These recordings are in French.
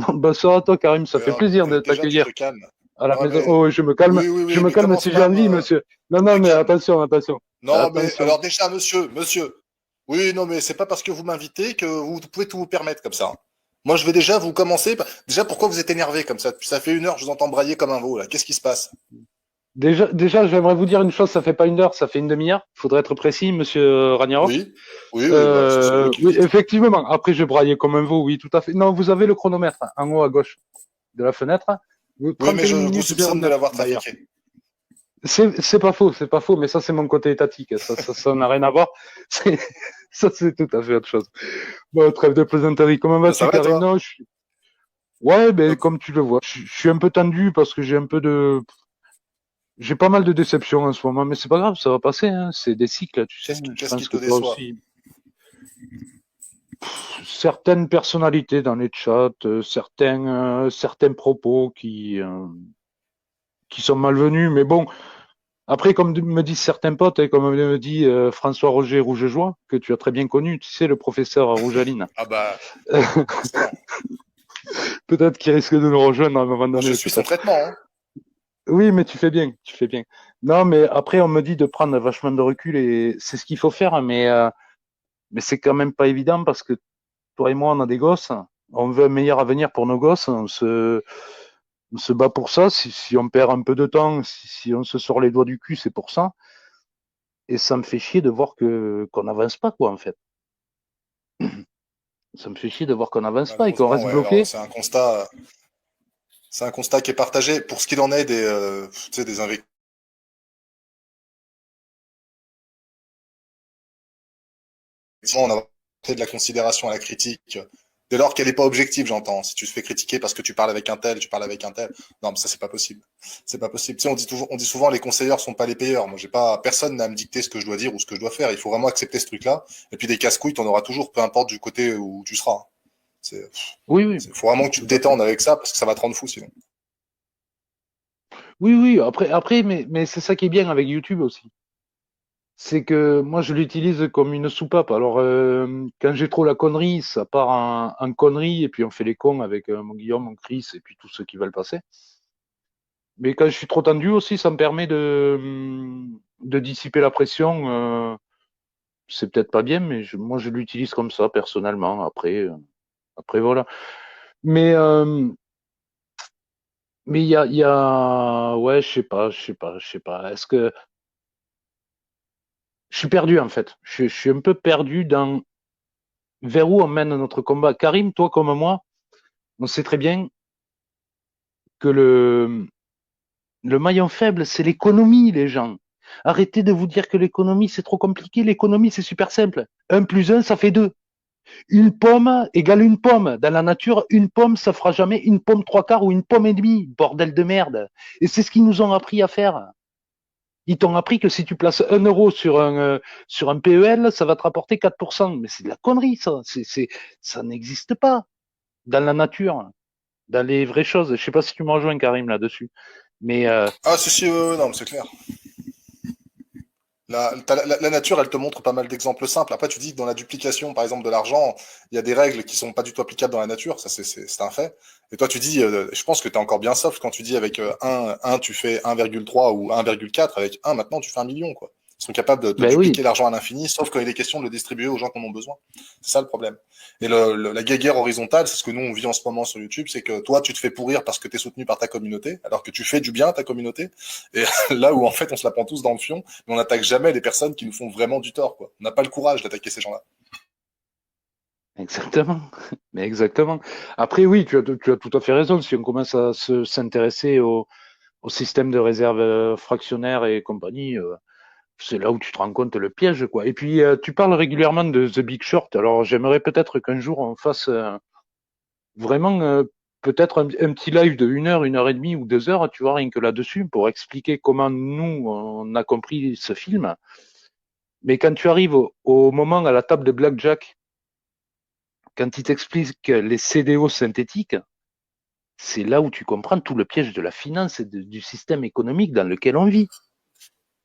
Bonsoir à toi, Karim. Ça fait Alors, plaisir de déjà, tu t'accueillir te calmes. à la Non, maison. mais Oh, oui, je me calme. oui, oui, Je oui, me mais calme commence si j'ai pas à envie, me. monsieur. Non, non, Tu mais calmes. attention, attention. Non, mais Attention. alors déjà, monsieur. Oui, non, mais c'est pas parce que vous m'invitez que vous pouvez tout vous permettre comme ça, hein. Moi, je vais déjà vous commencer. Déjà, pourquoi vous êtes énervé comme ça? Ça fait 1 heure, je vous entends brailler comme un veau, là. Qu'est-ce qui se passe? Déjà, j'aimerais vous dire une chose. Ça fait pas 1 heure, ça fait une demi-heure. Il faudrait être précis, monsieur Ragnarok. Oui, oui, oui, bah, c'est celui qui le Oui, dit. effectivement. Après, je braillais comme un veau. Oui, tout à fait. Non, vous avez le chronomètre en haut à gauche de la fenêtre. Oui, mais 31 je vous minutes soupçonne de 09 l'avoir d'ailleurs. trafiqué. C'est pas faux, c'est pas faux, mais ça c'est mon côté étatique, ça n'a rien à voir. C'est- Ça c'est tout à fait autre chose. Bon, trêve de plaisanterie. Comment Ça vas-tu, va, Karim? toi? Non, ouais, ben Donc, comme tu le vois, je suis un peu tendu parce que j'ai pas mal de déceptions en ce moment, mais c'est pas grave, ça va passer, hein. C'est des cycles, tu sais. Je qu'est-ce pense qui que te toi déçoit? aussi. Certaines personnalités dans les chats, certains propos qui sont malvenus, mais bon. Après, comme me disent certains potes, et comme me dit François-Roger Rougejoie, que tu as très bien connu, tu sais, le professeur Rougeline, Ah bah, excellent. peut-être qu'il risque de nous rejoindre à un moment Moi, je donné, suis son peut-être. traitement, hein. Oui, mais tu fais bien, tu fais bien. Non, mais après, on me dit de prendre vachement de recul et c'est ce qu'il faut faire, mais c'est quand même pas évident parce que toi et moi, on a des gosses, on veut un meilleur avenir pour nos gosses, on se bat pour ça. Si on perd un peu de temps, si on se sort les doigts du cul, c'est pour ça. Et ça me fait chier de voir qu'on n'avance pas, quoi, en fait. Ça me fait chier de voir qu'on n'avance pas et qu'on Malheureusement, reste ouais. Alors, bloqué. c'est un constat qui est partagé. Pour ce qu'il en est tu sais, des investissements, on a fait de la considération à la critique. Dès lors qu'elle n'est pas objective, j'entends. Si tu te fais critiquer parce que tu parles avec un tel, tu parles avec un tel. Non, mais ça, c'est pas possible. C'est pas possible. Tu sais, on dit souvent, les conseilleurs sont pas les payeurs. Moi, j'ai pas, personne n'a à me dicter ce que je dois dire ou ce que je dois faire. Il faut vraiment accepter ce truc-là. Et puis, des casse-couilles, t'en auras toujours, peu importe du côté où tu seras. C'est, Oui, oui, faut vraiment que tu te tout à fait. détendes avec ça parce que ça va te rendre fou sinon. Oui, oui, après, mais c'est ça qui est bien avec YouTube aussi. C'est que moi, je l'utilise comme une soupape. Alors, quand j'ai trop la connerie, ça part en connerie et puis on fait les cons avec mon Guillaume, mon Chris et puis tous ceux qui veulent passer. Mais quand je suis trop tendu aussi, ça me permet de dissiper la pression. C'est peut-être pas bien, mais moi, je l'utilise comme ça personnellement. Après voilà. Mais ouais, je sais pas. Est-ce que je suis perdu en fait? Je suis un peu perdu dans vers où on mène notre combat. Karim, toi comme moi, on sait très bien que le maillon faible, c'est l'économie, les gens. Arrêtez de vous dire que l'économie, c'est trop compliqué. L'économie, c'est super simple. Un plus un, ça fait 2. Une pomme égale une pomme. Dans la nature, une pomme, ça fera jamais une pomme trois quarts ou une pomme et demie. Bordel de merde. Et c'est ce qu'ils nous ont appris à faire. Ils t'ont appris que si tu places 1 euro sur un PEL, ça va te rapporter 4%. Mais c'est de la connerie, ça. Ça n'existe pas dans la nature, dans les vraies choses. Je sais pas si tu me rejoins, Karim, là-dessus. Mais Ah, si, si, non, mais c'est clair. La nature, elle te montre pas mal d'exemples simples. Après, tu dis que dans la duplication, par exemple, de l'argent, il y a des règles qui sont pas du tout applicables dans la nature. Ça, c'est un fait. Et toi, tu dis, je pense que tu es encore bien soft quand tu dis avec 1, tu fais 1,3 ou 1,4. Avec 1, maintenant, tu fais 1 million, quoi. Ils sont capables de ben oui, dupliquer l'argent à l'infini, sauf quand il est question de le distribuer aux gens qui en ont besoin. C'est ça le problème. Et la guerre horizontale, c'est ce que nous, on vit en ce moment sur YouTube, c'est que toi, tu te fais pourrir parce que tu es soutenu par ta communauté, alors que tu fais du bien à ta communauté. Et là où, en fait, on se la prend tous dans le fion, mais on n'attaque jamais les personnes qui nous font vraiment du tort, quoi. On n'a pas le courage d'attaquer ces gens-là. exactement. Mais exactement. Après, oui, tu as tout à fait raison. Si on commence à s'intéresser au système de réserve fractionnaire et compagnie, c'est là où tu te rends compte le piège, quoi. Et puis, tu parles régulièrement de The Big Short. Alors, j'aimerais peut-être qu'un jour on fasse vraiment peut-être un petit live de 1 heure et demie ou 2 heures, tu vois, rien que là-dessus, pour expliquer comment nous on a compris ce film. Mais quand tu arrives au moment à la table de Blackjack, quand il t'explique les CDO synthétiques, c'est là où tu comprends tout le piège de la finance et du système économique dans lequel on vit.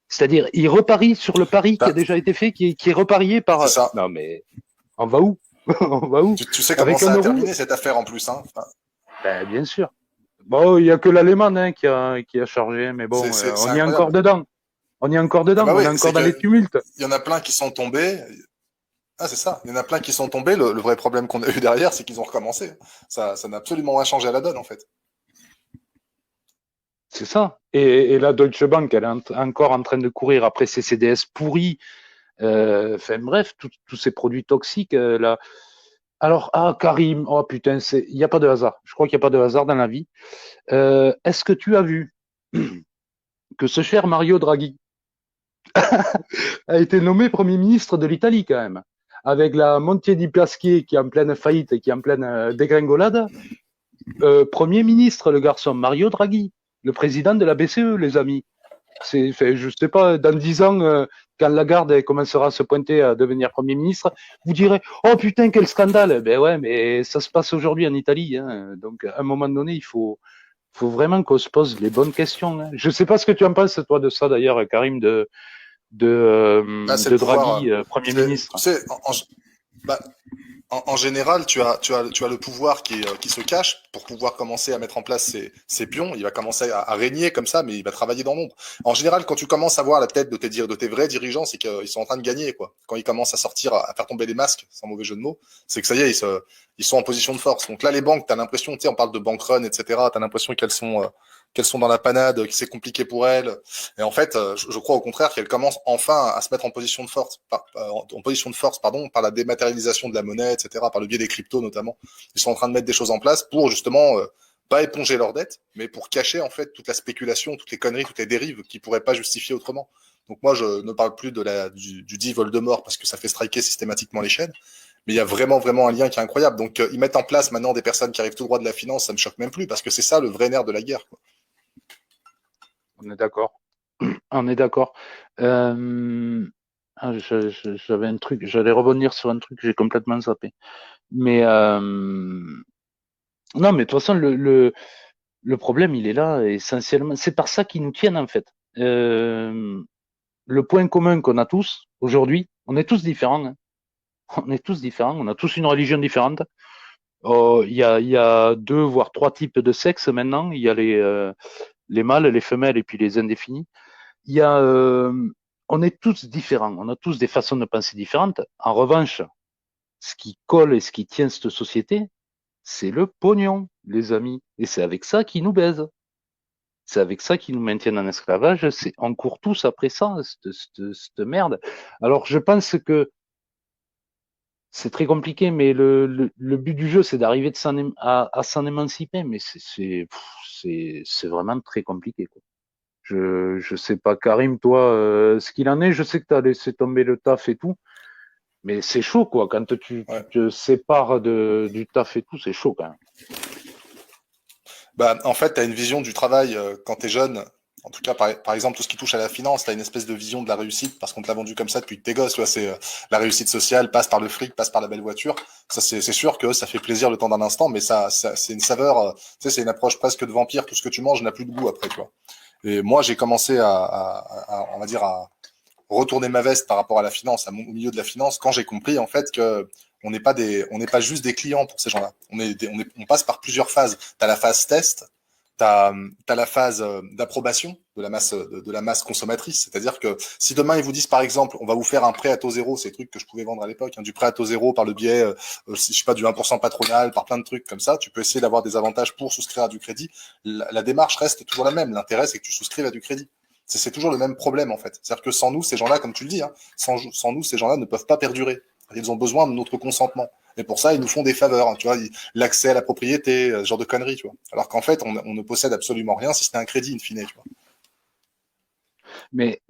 C'est-à-dire, il reparie sur le pari qui a Bah, déjà été fait, qui est reparié c'est par. ça. Non mais on va où? On va où? Tu sais comment Avec un ça a euro? terminé cette affaire en plus, hein. Enfin, Ben, bien sûr. Bon, il y a que l'Allemagne hein, qui a chargé, mais bon, C'est on y est encore incroyable. dedans. On y est encore Ah dedans. bah On oui, est c'est encore dans les que tumultes. il y en a plein qui sont tombés. Ah, c'est ça. Il y en a plein qui sont tombés. Le vrai problème qu'on a eu derrière, c'est qu'ils ont recommencé. Ça n'a absolument rien changé à la donne, en fait. C'est ça. Et la Deutsche Bank, elle est encore en train de courir après ces CDS pourris. Enfin bref, tous ces produits toxiques. Là. Alors, ah, Karim, oh putain, il n'y a pas de hasard. Je crois qu'il n'y a pas de hasard dans la vie. Est-ce que tu as vu que ce cher Mario Draghi a été nommé Premier ministre de l'Italie quand même, avec la Montier di Paschier qui est en pleine faillite et qui est en pleine dégringolade. Premier ministre, le garçon, Mario Draghi, le président de la BCE, les amis. Je sais pas, dans 10 ans, quand Lagarde commencera à se pointer à devenir Premier ministre, vous direz oh putain, quel scandale. Ben ouais, mais ça se passe aujourd'hui en Italie. Hein. Donc, à un moment donné, il faut vraiment qu'on se pose les bonnes questions. Hein. Je sais pas ce que tu en penses, toi, de ça, d'ailleurs, Karim, de, Bah, euh, c'est le de pouvoir. Draghi, Premier Tu ministre. sais, bah, en général, tu as le pouvoir qui se cache pour pouvoir commencer à mettre en place ses pions. Il va commencer à régner comme ça, mais il va travailler dans l'ombre. En général, quand tu commences à voir la tête de tes vrais dirigeants, c'est qu'ils sont en train de gagner, quoi. Quand ils commencent à sortir, à faire tomber les masques, sans mauvais jeu de mots, c'est que ça y est, ils sont en position de force. Donc là, les banques, t'as l'impression, tu sais, on parle de bank run, etc. T'as l'impression qu'elles sont dans la panade, que c'est compliqué pour elles. Et en fait, je crois au contraire qu'elles commencent enfin à se mettre en position de force, en position de force, pardon, par la dématérialisation de la monnaie, etc., par le biais des cryptos notamment. Ils sont en train de mettre des choses en place pour justement pas éponger leurs dettes, mais pour cacher en fait toute la spéculation, toutes les conneries, toutes les dérives qui pourraient pas justifier autrement. Donc moi, je ne parle plus du dit Voldemort parce que ça fait striker systématiquement les chaînes, mais il y a vraiment, vraiment un lien qui est incroyable. Donc ils mettent en place maintenant des personnes qui arrivent tout droit de la finance, ça me choque même plus parce que c'est ça le vrai nerf de la guerre, quoi. On est d'accord. On est d'accord. Euh, j'avais un truc, j'allais rebondir sur un truc, j'ai complètement zappé. Mais non, mais de toute façon, le problème, il est là, essentiellement. C'est par ça qu'ils nous tiennent, en fait. Le point commun qu'on a tous, aujourd'hui, on est tous différents. Hein. On est tous différents, on a tous une religion différente. Il y a deux, voire trois types de sexe maintenant. Il y a les mâles, les femelles et puis les indéfinis. Il y a, on est tous différents, on a tous des façons de penser différentes. En revanche, ce qui colle et ce qui tient cette société, c'est le pognon, les amis. Et c'est avec ça qu'ils nous baisent. C'est avec ça qu'ils nous maintiennent en esclavage. On court tous après ça, cette merde. Alors, je pense que c'est très compliqué, mais le but du jeu, c'est d'arriver à s'en émanciper. Mais c'est vraiment très compliqué, quoi. Je sais pas, Karim, toi, ce qu'il en est. Je sais que tu as laissé tomber le taf et tout, mais c'est chaud, quoi. Quand tu Ouais. te sépares du taf et tout, c'est chaud, quand même. Bah, en fait, tu as une vision du travail quand tu es jeune. En tout cas, par exemple, tout ce qui touche à la finance, tu as une espèce de vision de la réussite parce qu'on te l'a vendu comme ça depuis que t'es gosse. Tu vois, c'est la réussite sociale passe par le fric, passe par la belle voiture. Ça, c'est sûr que ça fait plaisir le temps d'un instant, mais ça c'est une saveur. Tu sais, c'est une approche presque de vampire. Tout ce que tu manges n'a plus de goût après, tu vois. Et moi, j'ai commencé on va dire, à retourner ma veste par rapport à la finance, au milieu de la finance, quand j'ai compris en fait que on n'est pas juste des clients pour ces gens-là. On passe par plusieurs phases. T'as la phase test, t'as as la phase d'approbation de la masse consommatrice. C'est-à-dire que si demain ils vous disent par exemple, on va vous faire un prêt à taux zéro, c'est des trucs que je pouvais vendre à l'époque, hein, du prêt à taux zéro par le biais, je sais pas, du 1% patronal, par plein de trucs comme ça, tu peux essayer d'avoir des avantages pour souscrire à du crédit. La démarche reste toujours la même. L'intérêt, c'est que tu souscrives à du crédit. C'est toujours le même problème en fait. C'est-à-dire que sans nous, ces gens-là, comme tu le dis, hein, sans nous, ces gens-là ne peuvent pas perdurer. Ils ont besoin de notre consentement. Et pour ça, ils nous font des faveurs, hein, tu vois, l'accès à la propriété, ce genre de conneries, tu vois. Alors qu'en fait, on ne possède absolument rien si ce n'est un crédit in fine, tu vois. Mais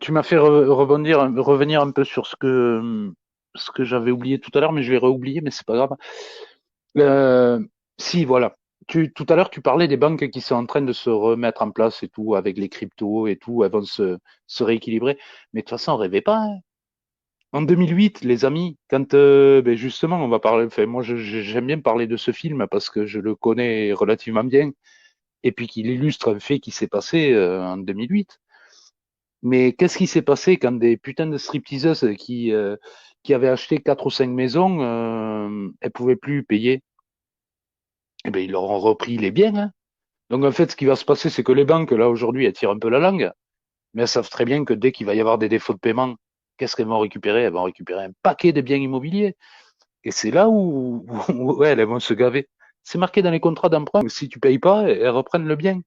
tu m'as fait revenir un peu sur ce que j'avais oublié tout à l'heure, mais je vais réoublier, mais c'est pas grave. Euh, si, voilà. Tout à l'heure, tu parlais des banques qui sont en train de se remettre en place et tout, avec les cryptos et tout, elles vont se rééquilibrer. Mais de toute façon, on rêvait pas. Hein. En 2008, les amis, quand ben justement, on va parler. Enfin, moi, j'aime bien parler de ce film parce que je le connais relativement bien et puis qu'il illustre un fait qui s'est passé en 2008. Mais qu'est-ce qui s'est passé quand des putains de stripteaseuses qui avaient acheté quatre ou cinq maisons, elles pouvaient plus payer? eh ben, ils leur ont repris les biens. Hein. Donc en fait, ce qui va se passer, c'est que les banques, là, aujourd'hui, elles tirent un peu la langue, mais elles savent très bien que dès qu'il va y avoir des défauts de paiement, qu'est-ce qu'elles vont récupérer? Elles vont récupérer un paquet de biens immobiliers. Et c'est là où ouais, elles vont se gaver. C'est marqué dans les contrats d'emprunt. Si tu payes pas, elles reprennent le bien.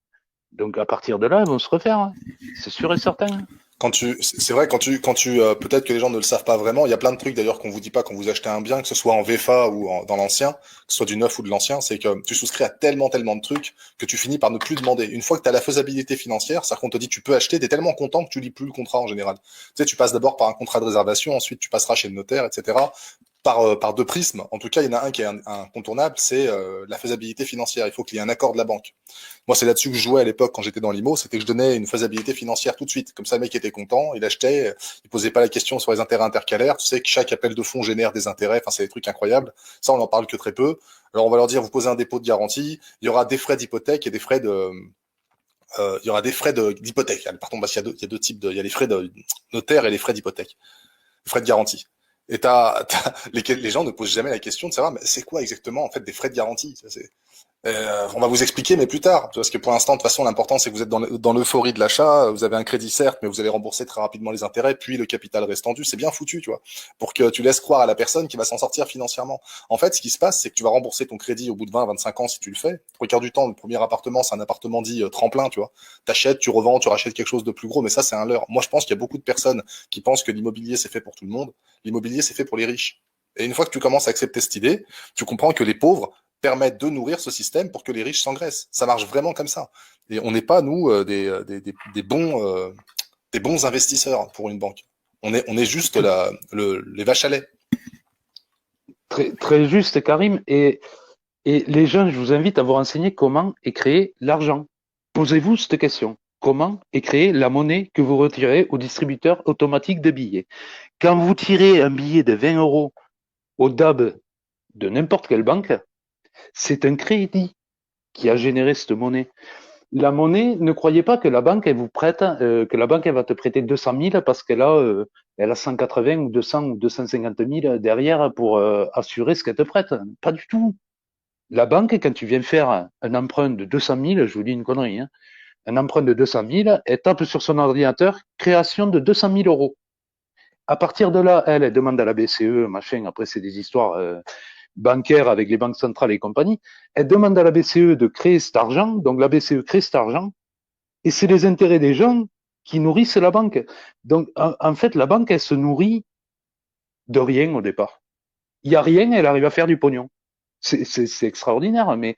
Donc à partir de là, elles vont se refaire. Hein. C'est sûr et certain. Hein. C'est vrai, peut-être que les gens ne le savent pas vraiment, il y a plein de trucs d'ailleurs qu'on vous dit pas quand vous achetez un bien, que ce soit en VFA ou dans l'ancien, que ce soit du neuf ou de l'ancien, c'est que tu souscris à tellement de trucs que tu finis par ne plus demander. Une fois que tu as la faisabilité financière, c'est-à-dire qu'on te dit tu peux acheter, t'es tellement content que tu lis plus le contrat en général. Tu sais, tu passes d'abord par un contrat de réservation, ensuite tu passeras chez le notaire, etc. Par deux prismes. En tout cas, il y en a un qui est incontournable, c'est la faisabilité financière. Il faut qu'il y ait un accord de la banque. Moi, c'est là-dessus que je jouais à l'époque quand j'étais dans l'IMO, c'était que je donnais une faisabilité financière tout de suite. Comme ça, le mec était content, il achetait, il posait pas la question sur les intérêts intercalaires. Tu sais que chaque appel de fonds génère des intérêts. Enfin, c'est des trucs incroyables. Ça, on en parle que très peu. Alors, on va leur dire, vous posez un dépôt de garantie, il y aura des frais d'hypothèque et des frais de, il y aura des frais d'hypothèque. Pardon, parce qu'il y a deux types de, il y a les frais de notaire et les frais d'hypothèque, les frais de garantie. Et les gens ne posent jamais la question de savoir, mais c'est quoi exactement en fait des frais de garantie. Ça, c'est, on va vous expliquer, mais plus tard. Parce que pour l'instant, de toute façon, l'important, c'est que vous êtes dans l'euphorie de l'achat. Vous avez un crédit, certes, mais vous allez rembourser très rapidement les intérêts, puis le capital restendu. C'est bien foutu, tu vois, pour que tu laisses croire à la personne qui va s'en sortir financièrement. En fait, ce qui se passe, c'est que tu vas rembourser ton crédit au bout de 20, 25 ans si tu le fais. Pour le quart du temps, le premier appartement, c'est un appartement dit tremplin, tu vois. T'achètes, tu revends, tu rachètes quelque chose de plus gros, mais ça, c'est un leurre. Moi, je pense qu'il y a beaucoup de personnes qui pensent que l'immobilier, c'est fait pour tout le monde. L'immobilier, c'est fait pour les riches. Et une fois que tu commences à accepter cette idée, tu comprends que les pauvres permettent de nourrir ce système pour que les riches s'engraissent. Ça marche vraiment comme ça. Et on n'est pas, nous, des bons investisseurs pour une banque. On est juste les vaches à lait. Très, très juste, Karim. Et les gens, je vous invite à vous renseigner comment est créé l'argent. Posez-vous cette question. Comment est créée la monnaie que vous retirez au distributeur automatique de billets? Quand vous tirez un billet de 20 euros au DAB de n'importe quelle banque, c'est un crédit qui a généré cette monnaie. La monnaie, ne croyez pas que la banque elle vous prête, que la banque elle va te prêter 200 000 parce elle a 180 ou 200 ou 250 000 derrière pour assurer ce qu'elle te prête. Pas du tout. La banque, quand tu viens faire un emprunt de 200 000, je vous dis une connerie, hein, un emprunt de 200 000, elle tape sur son ordinateur création de 200 000 euros. À partir de là, elle demande à la BCE, machin, après c'est des histoires bancaires avec les banques centrales et compagnie, elle demande à la BCE de créer cet argent, donc la BCE crée cet argent, et c'est les intérêts des gens qui nourrissent la banque. Donc en fait, la banque, elle se nourrit de rien au départ. Il n'y a rien, elle arrive à faire du pognon. C'est extraordinaire, mais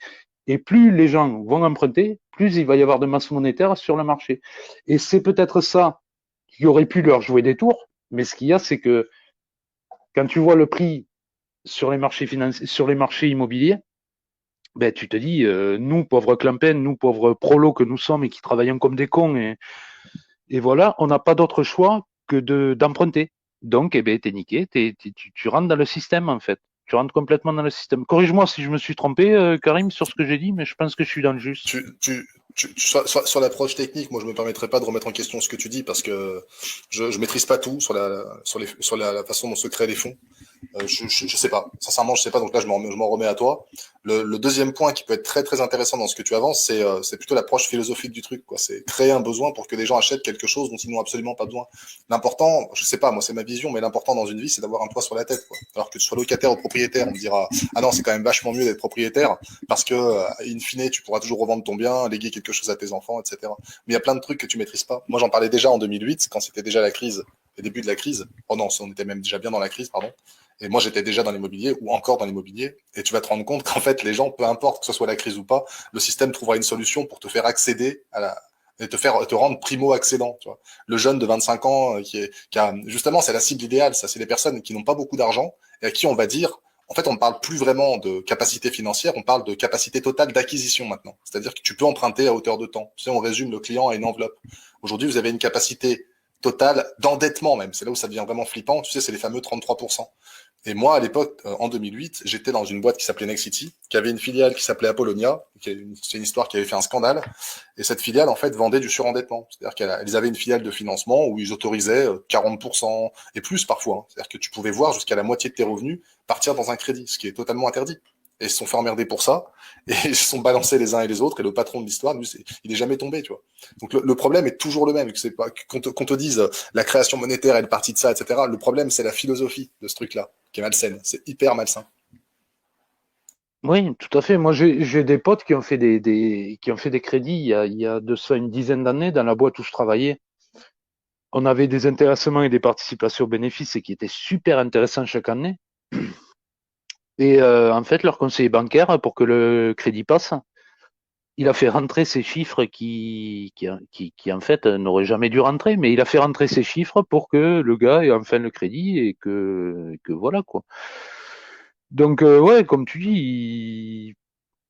et plus les gens vont emprunter, plus il va y avoir de masse monétaire sur le marché. Et c'est peut-être ça qui aurait pu leur jouer des tours, mais ce qu'il y a, c'est que quand tu vois le prix sur les marchés financiers, sur les marchés immobiliers, ben tu te dis, nous pauvres clampen, nous pauvres prolos que nous sommes et qui travaillons comme des cons, et voilà, on n'a pas d'autre choix que d'emprunter. Donc, eh ben, t'es niqué, tu rentres dans le système en fait. Tu rentres complètement dans le système. Corrige-moi si je me suis trompé, Karim, sur ce que j'ai dit, mais je pense que je suis dans le juste. Sur l'approche technique, moi je me permettrai pas de remettre en question ce que tu dis parce que je maîtrise pas tout sur la façon dont se créent les fonds. Je sais pas. Sincèrement, je sais pas. Donc là, je m'en remets à toi. Le deuxième point qui peut être très intéressant dans ce que tu avances, c'est plutôt l'approche philosophique du truc, quoi. C'est créer un besoin pour que les gens achètent quelque chose dont ils n'ont absolument pas besoin. L'important, je sais pas, moi c'est ma vision, mais l'important dans une vie, c'est d'avoir un toit sur la tête, quoi. Alors que tu sois locataire ou propriétaire, on me dira, ah non, c'est quand même vachement mieux d'être propriétaire parce que, in fine, tu pourras toujours revendre ton bien, léguer quelque chose à tes enfants, etc. Mais il y a plein de trucs que tu maîtrises pas. Moi, j'en parlais déjà en 2008, quand c'était déjà la crise, les débuts de la crise. Oh non, on était même déjà bien dans la crise, pardon. Et moi, j'étais déjà dans l'immobilier ou encore dans l'immobilier. Et tu vas te rendre compte qu'en fait, les gens, peu importe que ce soit la crise ou pas, le système trouvera une solution pour te faire accéder à la, et te rendre primo-accédant, tu vois. Le jeune de 25 ans justement, c'est la cible idéale, ça. C'est les personnes qui n'ont pas beaucoup d'argent et à qui on va dire, en fait, on ne parle plus vraiment de capacité financière, on parle de capacité totale d'acquisition maintenant. C'est-à-dire que tu peux emprunter à hauteur de temps. Tu sais, on résume le client à une enveloppe. Aujourd'hui, vous avez une capacité totale d'endettement même. C'est là où ça devient vraiment flippant. Tu sais, c'est les fameux 33%. Et moi, à l'époque, en 2008, j'étais dans une boîte qui s'appelait Nexity, qui avait une filiale qui s'appelait Apollonia. C'est une histoire qui avait fait un scandale. Et cette filiale, en fait, vendait du surendettement. C'est-à-dire qu'elles avaient une filiale de financement où ils autorisaient 40% et plus parfois. C'est-à-dire que tu pouvais voir jusqu'à la moitié de tes revenus partir dans un crédit, ce qui est totalement interdit. et ils se sont fait emmerder pour ça, et ils se sont balancés les uns et les autres, et le patron de l'histoire, lui, il est jamais tombé, tu vois. Donc le problème est toujours le même, que c'est pas qu'on te dise la création monétaire est le parti de ça, etc. Le problème, c'est la philosophie de ce truc-là, qui est malsaine. C'est hyper malsain. Oui, tout à fait. Moi, j'ai des potes qui ont fait qui ont fait des crédits il y a de ça une dizaine d'années dans la boîte où je travaillais. On avait des intéressements et des participations aux bénéfices et qui étaient super intéressants chaque année. Et en fait, leur conseiller bancaire, pour que le crédit passe, il a fait rentrer ces chiffres qui en fait n'auraient jamais dû rentrer, mais il a fait rentrer ces chiffres pour que le gars ait enfin le crédit et que voilà quoi. Donc ouais, comme tu dis,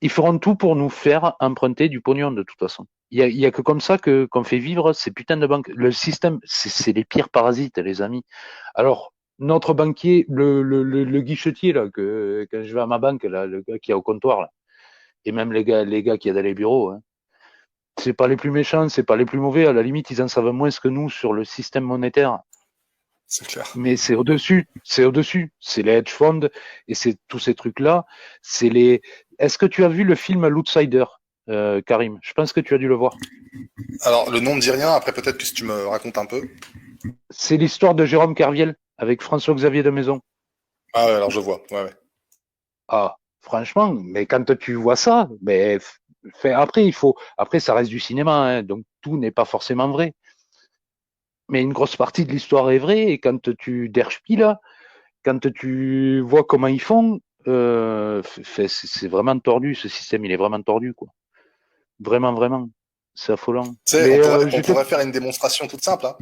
ils feront tout pour nous faire emprunter du pognon de toute façon. Il y a que comme ça que qu'on fait vivre ces putains de banques. Le système, c'est les pires parasites, les amis. Alors notre banquier, le guichetier là, que quand je vais à ma banque là, le gars qui est au comptoir là, et même les gars qui a dans les bureaux, hein, c'est pas les plus méchants, c'est pas les plus mauvais. À la limite, ils en savent moins que nous sur le système monétaire. C'est clair. Mais c'est au-dessus, c'est au-dessus. C'est les hedge funds et c'est tous ces trucs-là. C'est les. Est-ce que tu as vu le film L'Outsider, Karim? Je pense que tu as dû le voir. Alors, le nom me dit rien, après peut-être que si tu me racontes un peu. C'est l'histoire de Jérôme Kerviel avec François-Xavier de Maison. Ah ouais, alors je vois, ouais, ouais. Ah, franchement, mais quand tu vois ça, mais après après ça reste du cinéma, hein, donc tout n'est pas forcément vrai. Mais une grosse partie de l'histoire est vraie et quand tu là, quand tu vois comment ils font, c'est vraiment tordu. Ce système, il est vraiment tordu, quoi. Vraiment, vraiment. C'est affolant. Tu sais, Mais on pourrait faire une démonstration toute simple, hein,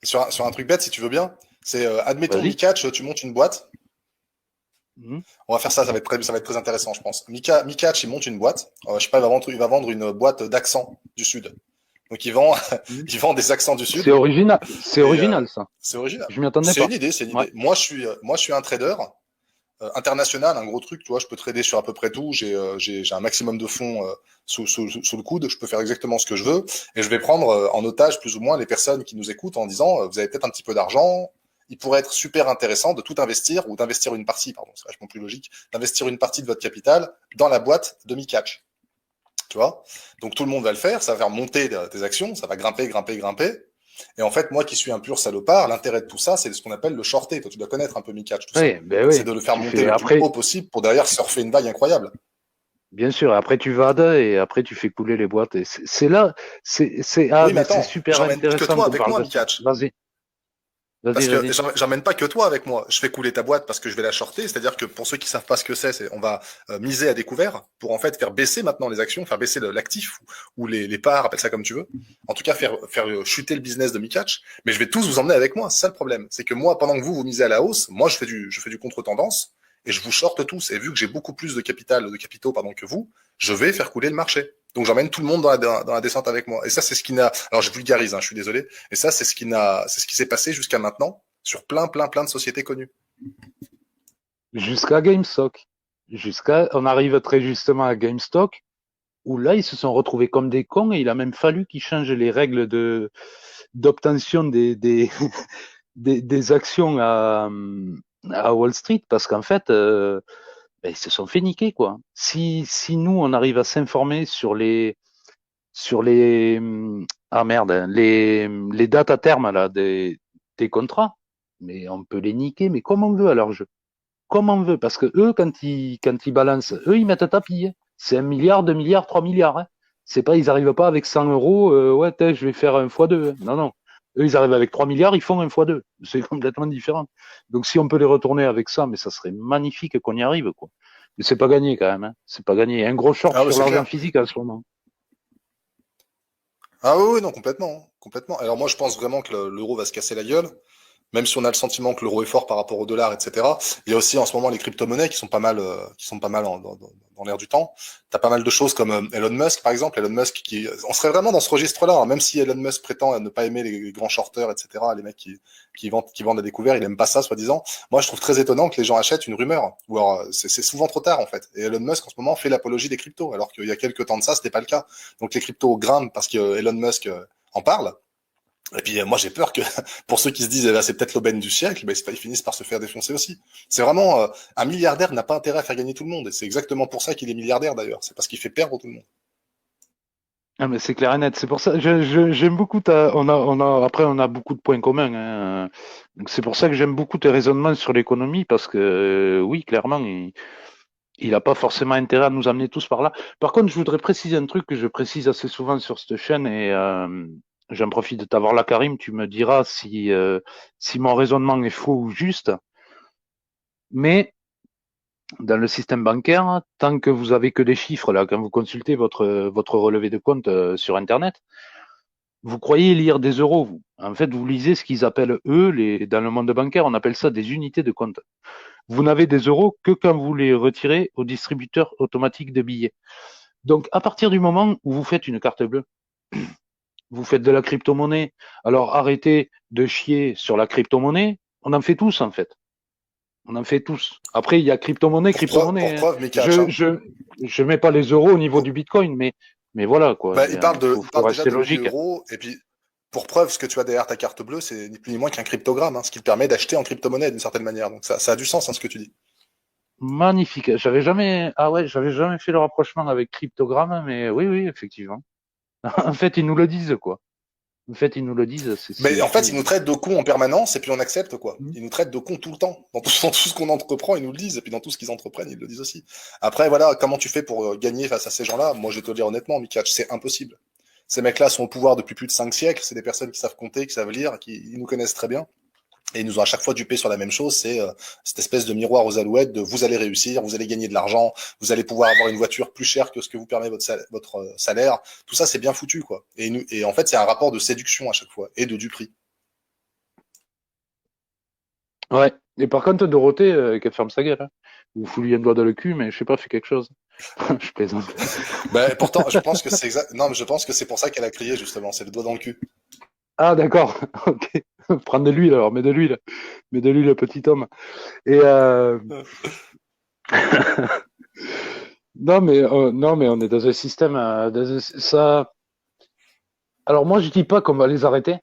sur un truc bête, si tu veux bien. C'est, admettons, vas-y. Mikatch, tu montes une boîte. Mhm. On va faire ça, ça va être très intéressant, je pense. Mikatch, il monte une boîte. Je sais pas, il va vendre une boîte d'accents du Sud. Donc, Mhm. il vend des accents du C'est Sud. original. C'est Et original, ça. c'est original. Je m'y attendais C'est une pas. idée, c'est une Ouais. idée. Moi, je suis un trader international, un gros truc. Tu vois, je peux trader sur à peu près tout. J'ai un maximum de fonds sous le coude. Je peux faire exactement ce que je veux. Et je vais prendre en otage plus ou moins les personnes qui nous écoutent en disant vous avez peut-être un petit peu d'argent. Il pourrait être super intéressant de tout investir ou d'investir une partie, pardon, c'est vachement plus logique, d'investir une partie de votre capital dans la boîte de Mikatch. Tu vois? Donc tout le monde va le faire, ça va faire monter tes actions, ça va grimper, grimper, grimper. Et en fait, moi qui suis un pur salopard, l'intérêt de tout ça, c'est ce qu'on appelle le shorter. Toi, tu dois connaître un peu Mikatch, tout ça. Oui, ben C'est oui. de le faire Tu monter fais le plus après, haut possible pour derrière surfer une vague incroyable. bien sûr, après tu vades et après tu fais couler les boîtes. Et c'est là, ah, Oui, mais mais c'est attends, super j'emmène pas que intéressant toi qu'on avec parle moi, de ça. Mikatch. Vas-y, vas-y, Parce que vas-y. j'emmène pas que toi avec moi. Je fais couler ta boîte parce que je vais la shorter. C'est-à-dire que pour ceux qui savent pas ce que c'est on va miser à découvert pour en fait faire baisser maintenant les actions, faire baisser l'actif ou les parts, appelle ça comme tu veux. En tout cas, faire chuter le business de Mikatch. Mais je vais tous vous emmener avec moi. C'est ça le problème. C'est que moi, pendant que vous misez à la hausse, moi, je fais du contre-tendance et je vous shorte tous. Et vu que j'ai beaucoup plus de capitaux, pardon, que vous, je vais faire couler le marché. Donc j'emmène tout le monde dans la descente avec moi. Et ça, c'est ce qui n'a. Alors je vulgarise, hein, je suis désolé. Et ça, c'est ce qui s'est passé jusqu'à maintenant sur plein de sociétés connues. Jusqu'à GameStop. On arrive très justement à GameStop, où là, ils se sont retrouvés comme des cons et il a même fallu qu'ils changent les règles d'obtention des actions à Wall Street parce qu'en fait, ben, ils se sont fait niquer, quoi. Si nous, on arrive à s'informer sur ah merde, hein, les dates à terme, là, des contrats, mais on peut les niquer, mais comme on veut à leur jeu. Comme on veut, parce que eux, quand ils balancent, eux, ils mettent à tapis, hein. C'est 1 milliard, 2 milliards, 3 milliards, hein. C'est pas, ils arrivent pas avec 100 euros, ouais, je vais faire un fois deux. Non, non. Eux, ils arrivent avec 3 milliards, ils font un fois deux. C'est complètement différent. Donc, si on peut les retourner avec ça, mais ça serait magnifique qu'on y arrive, quoi. Mais c'est pas gagné, quand même, hein. C'est pas gagné. Un gros short Ah oui, sur c'est l'argent clair. physique en ce moment. Ah oui, oui, non, complètement, hein, complètement. Alors moi, je pense vraiment que l'euro va se casser la gueule. Même si on a le sentiment que l'euro est fort par rapport au dollar, etc. Il y a aussi en ce moment les crypto-monnaies qui sont pas mal dans l'air du temps. T'as pas mal de choses comme Elon Musk, par exemple. Elon Musk on serait vraiment dans ce registre-là, hein, même si Elon Musk prétend ne pas aimer les grands shorters, etc. Les mecs qui vendent à découvert, il aime pas ça, soi-disant. Moi, je trouve très étonnant que les gens achètent une rumeur. Ou alors, c'est souvent trop tard, en fait. Et Elon Musk, en ce moment, fait l'apologie des cryptos, alors qu'il y a quelques temps de ça, c'était pas le cas. Donc les cryptos grimpent parce que Elon Musk en parle. Et puis moi j'ai peur que pour ceux qui se disent eh ben, c'est peut-être l'aubaine du siècle, ben, ils finissent par se faire défoncer aussi. C'est vraiment un milliardaire n'a pas intérêt à faire gagner tout le monde. Et c'est exactement pour ça qu'il est milliardaire d'ailleurs. C'est parce qu'il fait perdre tout le monde. Ah, mais c'est clair et net. C'est pour ça, j'aime beaucoup après, on a beaucoup de points communs, hein. Donc c'est pour ça que j'aime beaucoup tes raisonnements sur l'économie, parce que, oui, clairement, il a pas forcément intérêt à nous amener tous par là. Par contre, je voudrais préciser un truc que je précise assez souvent sur cette chaîne, et j'en profite de t'avoir là, Karim. Tu me diras si mon raisonnement est faux ou juste. Mais dans le système bancaire, tant que vous avez que des chiffres là, quand vous consultez votre relevé de compte sur Internet, vous croyez lire des euros, vous. En fait, vous lisez ce qu'ils appellent, eux, dans le monde bancaire, on appelle ça des unités de compte. Vous n'avez des euros que quand vous les retirez au distributeur automatique de billets. Donc, à partir du moment où vous faites une carte bleue, vous faites de la crypto-monnaie, alors arrêtez de chier sur la crypto-monnaie. On en fait tous, en fait. On en fait tous. Après, il y a crypto-monnaie, Pour crypto-monnaie, hein. preuve, Mikatch, Je, hein. je, je mets pas les euros au niveau du Bitcoin, mais voilà, quoi. Bah, il Faut parle déjà rester de logique. l'euro, et puis pour preuve, ce que tu as derrière ta carte bleue, c'est ni plus ni moins qu'un cryptogramme, hein, ce qui te permet d'acheter en crypto-monnaie d'une certaine manière. Donc ça a du sens, hein, ce que tu dis. Magnifique. J'avais jamais fait le rapprochement avec cryptogramme, mais oui, oui, effectivement. En fait, ils nous le disent, quoi. En fait, ils nous le disent, Mais c'est en fait, fou. ils nous traitent de cons en permanence, et puis on accepte, quoi. Hmm. Ils nous traitent de cons tout le temps. Dans tout ce qu'on entreprend, ils nous le disent, et puis dans tout ce qu'ils entreprennent, ils le disent aussi. Après, voilà, comment tu fais pour gagner face à ces gens-là? Moi, je vais te le dire honnêtement, Mikatch, c'est impossible. Ces mecs-là sont au pouvoir depuis plus de 5 siècles, c'est des personnes qui savent compter, qui savent lire, ils nous connaissent très bien. Et ils nous ont à chaque fois dupé sur la même chose, c'est cette espèce de miroir aux alouettes de vous allez réussir, vous allez gagner de l'argent, vous allez pouvoir avoir une voiture plus chère que ce que vous permet votre salaire. Tout ça, c'est bien foutu, quoi. Et en fait, c'est un rapport de séduction à chaque fois et de duperie. Ouais. Et par contre, Dorothée, qu'elle ferme sa gueule, hein. Ou fout-lui un doigt dans le cul, mais je sais pas, fais quelque chose. Je plaisante. Ben, pourtant, je pense que c'est exact. Non, mais je pense que c'est pour ça qu'elle a crié, justement. C'est le doigt dans le cul. Ah, d'accord. Ok. Prends de l'huile, alors, mets de l'huile. Mets de l'huile, petit homme. Et non, mais on est dans un système, ça. Alors moi, je dis pas qu'on va les arrêter,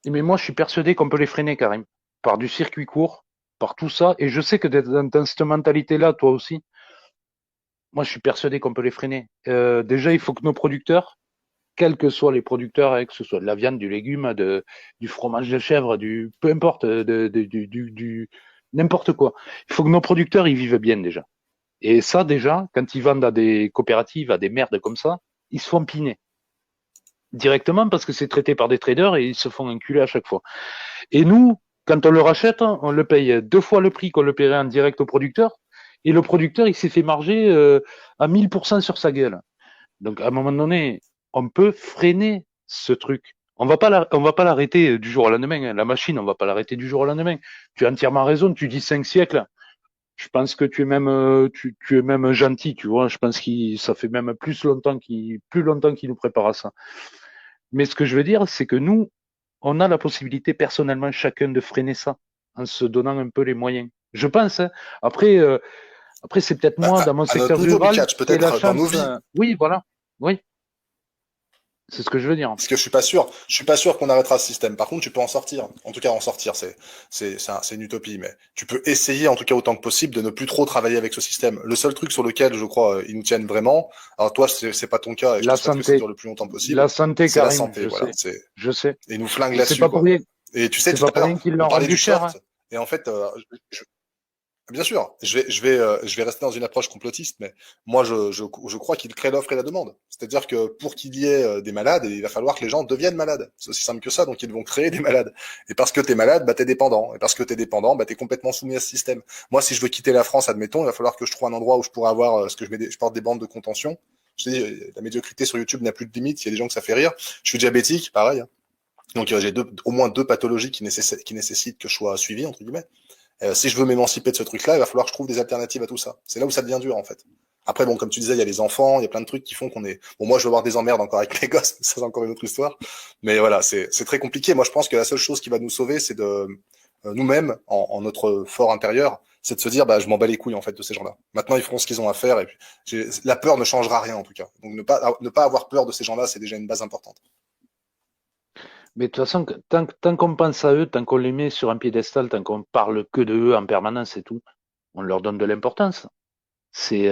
mais moi, je suis persuadé qu'on peut les freiner, Karim, par du circuit court, par tout ça. Et je sais que d'être dans cette mentalité-là, toi aussi, moi, je suis persuadé qu'on peut les freiner. Déjà, il faut que nos producteurs, quels que soient les producteurs, hein, que ce soit de la viande, du légume, du fromage de chèvre, peu importe, n'importe quoi. Il faut que nos producteurs, ils vivent bien déjà. Et ça, déjà, quand ils vendent à des coopératives, à des merdes comme ça, ils se font piner directement parce que c'est traité par des traders et ils se font enculer à chaque fois. Et nous, quand on le rachète, on le paye 2 fois le prix qu'on le paierait en direct au producteur. Et le producteur, il s'est fait marger à 1000% sur sa gueule. Donc, à un moment donné, on peut freiner ce truc. On va pas l'arrêter du jour au lendemain, hein. La machine, on va pas l'arrêter du jour au lendemain. Tu as entièrement raison. Tu dis 5 siècles. Je pense que tu es même gentil, tu vois. Je pense qu'il, ça fait même plus longtemps qu'il nous prépare à ça. Mais ce que je veux dire, c'est que nous, on a la possibilité personnellement chacun de freiner ça en se donnant un peu les moyens. Je pense, hein. Après, après c'est peut-être Bah, moi dans mon à notre secteur niveau, rural Mikatch, qui ai la peut-être dans nos chance. vies. Oui, voilà. Oui, c'est ce que je veux dire. Parce que je suis pas sûr. Je suis pas sûr qu'on arrêtera ce système. Par contre, tu peux en sortir. En tout cas, en sortir, c'est une utopie. Mais tu peux essayer, en tout cas autant que possible, de ne plus trop travailler avec ce système. Le seul truc sur lequel, je crois, ils nous tiennent vraiment. Alors toi, c'est pas ton cas, et je te La souhaite que ça dure santé, le plus longtemps la possible. santé, C'est la Karim, santé, voilà. je sais. Et ils nous flinguent Et c'est là-dessus, pas pour quoi. rien, Et tu sais, c'est tout pas à pour l'heure, rien qu'ils on l'ont parlait rendu du cher, hein. soft. Et en fait, bien sûr, je vais rester dans une approche complotiste, mais moi, je crois qu'il crée l'offre et la demande. C'est-à-dire que pour qu'il y ait des malades, il va falloir que les gens deviennent malades. C'est aussi simple que ça, donc ils vont créer des malades. Et parce que t'es malade, bah t'es dépendant. Et parce que t'es dépendant, bah t'es complètement soumis à ce système. Moi, si je veux quitter la France, admettons, il va falloir que je trouve un endroit où je pourrais avoir, ce que je porte des bandes de contention. Je te dis, la médiocrité sur YouTube n'a plus de limite. Il y a des gens que ça fait rire. Je suis diabétique, pareil, hein. Donc j'ai au moins deux pathologies qui nécessitent que je sois suivi, entre guillemets. Si je veux m'émanciper de ce truc-là, il va falloir que je trouve des alternatives à tout ça. C'est là où ça devient dur, en fait. Après, bon, comme tu disais, il y a les enfants, il y a plein de trucs qui font qu'on est. Bon, moi, je vais avoir des emmerdes encore avec mes gosses, ça c'est encore une autre histoire. Mais voilà, c'est très compliqué. Moi, je pense que la seule chose qui va nous sauver, c'est de nous-mêmes, en notre fort intérieur, c'est de se dire, bah, je m'en bats les couilles en fait de ces gens-là. Maintenant, ils feront ce qu'ils ont à faire, et puis la peur ne changera rien en tout cas. Donc, ne pas avoir peur de ces gens-là, c'est déjà une base importante. Mais de toute façon, tant qu'on pense à eux, tant qu'on les met sur un piédestal, tant qu'on parle que de eux en permanence et tout, on leur donne de l'importance. C'est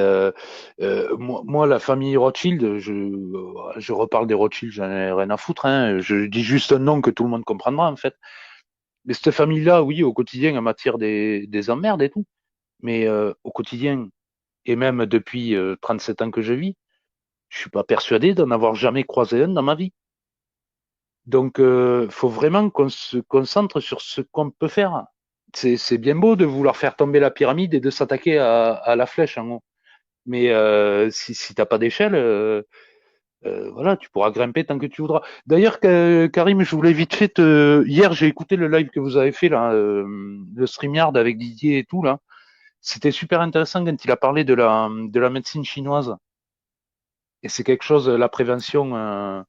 moi, la famille Rothschild, je reparle des Rothschild, j'en ai rien à foutre, hein. Je dis juste un nom que tout le monde comprendra en fait. Mais cette famille-là, oui, au quotidien, elle m'attire des emmerdes et tout. Mais au quotidien, et même depuis 37 ans que je vis, je suis pas persuadé d'en avoir jamais croisé un dans ma vie. Donc, faut vraiment qu'on se concentre sur ce qu'on peut faire. C'est bien beau de vouloir faire tomber la pyramide et de s'attaquer à la flèche en haut. Mais si t'as pas d'échelle, voilà, tu pourras grimper tant que tu voudras. D'ailleurs, Karim, je voulais vite fait hier, j'ai écouté le live que vous avez fait là, le StreamYard avec Didier et tout là. C'était super intéressant quand il a parlé de la médecine chinoise. Et c'est quelque chose, la prévention. La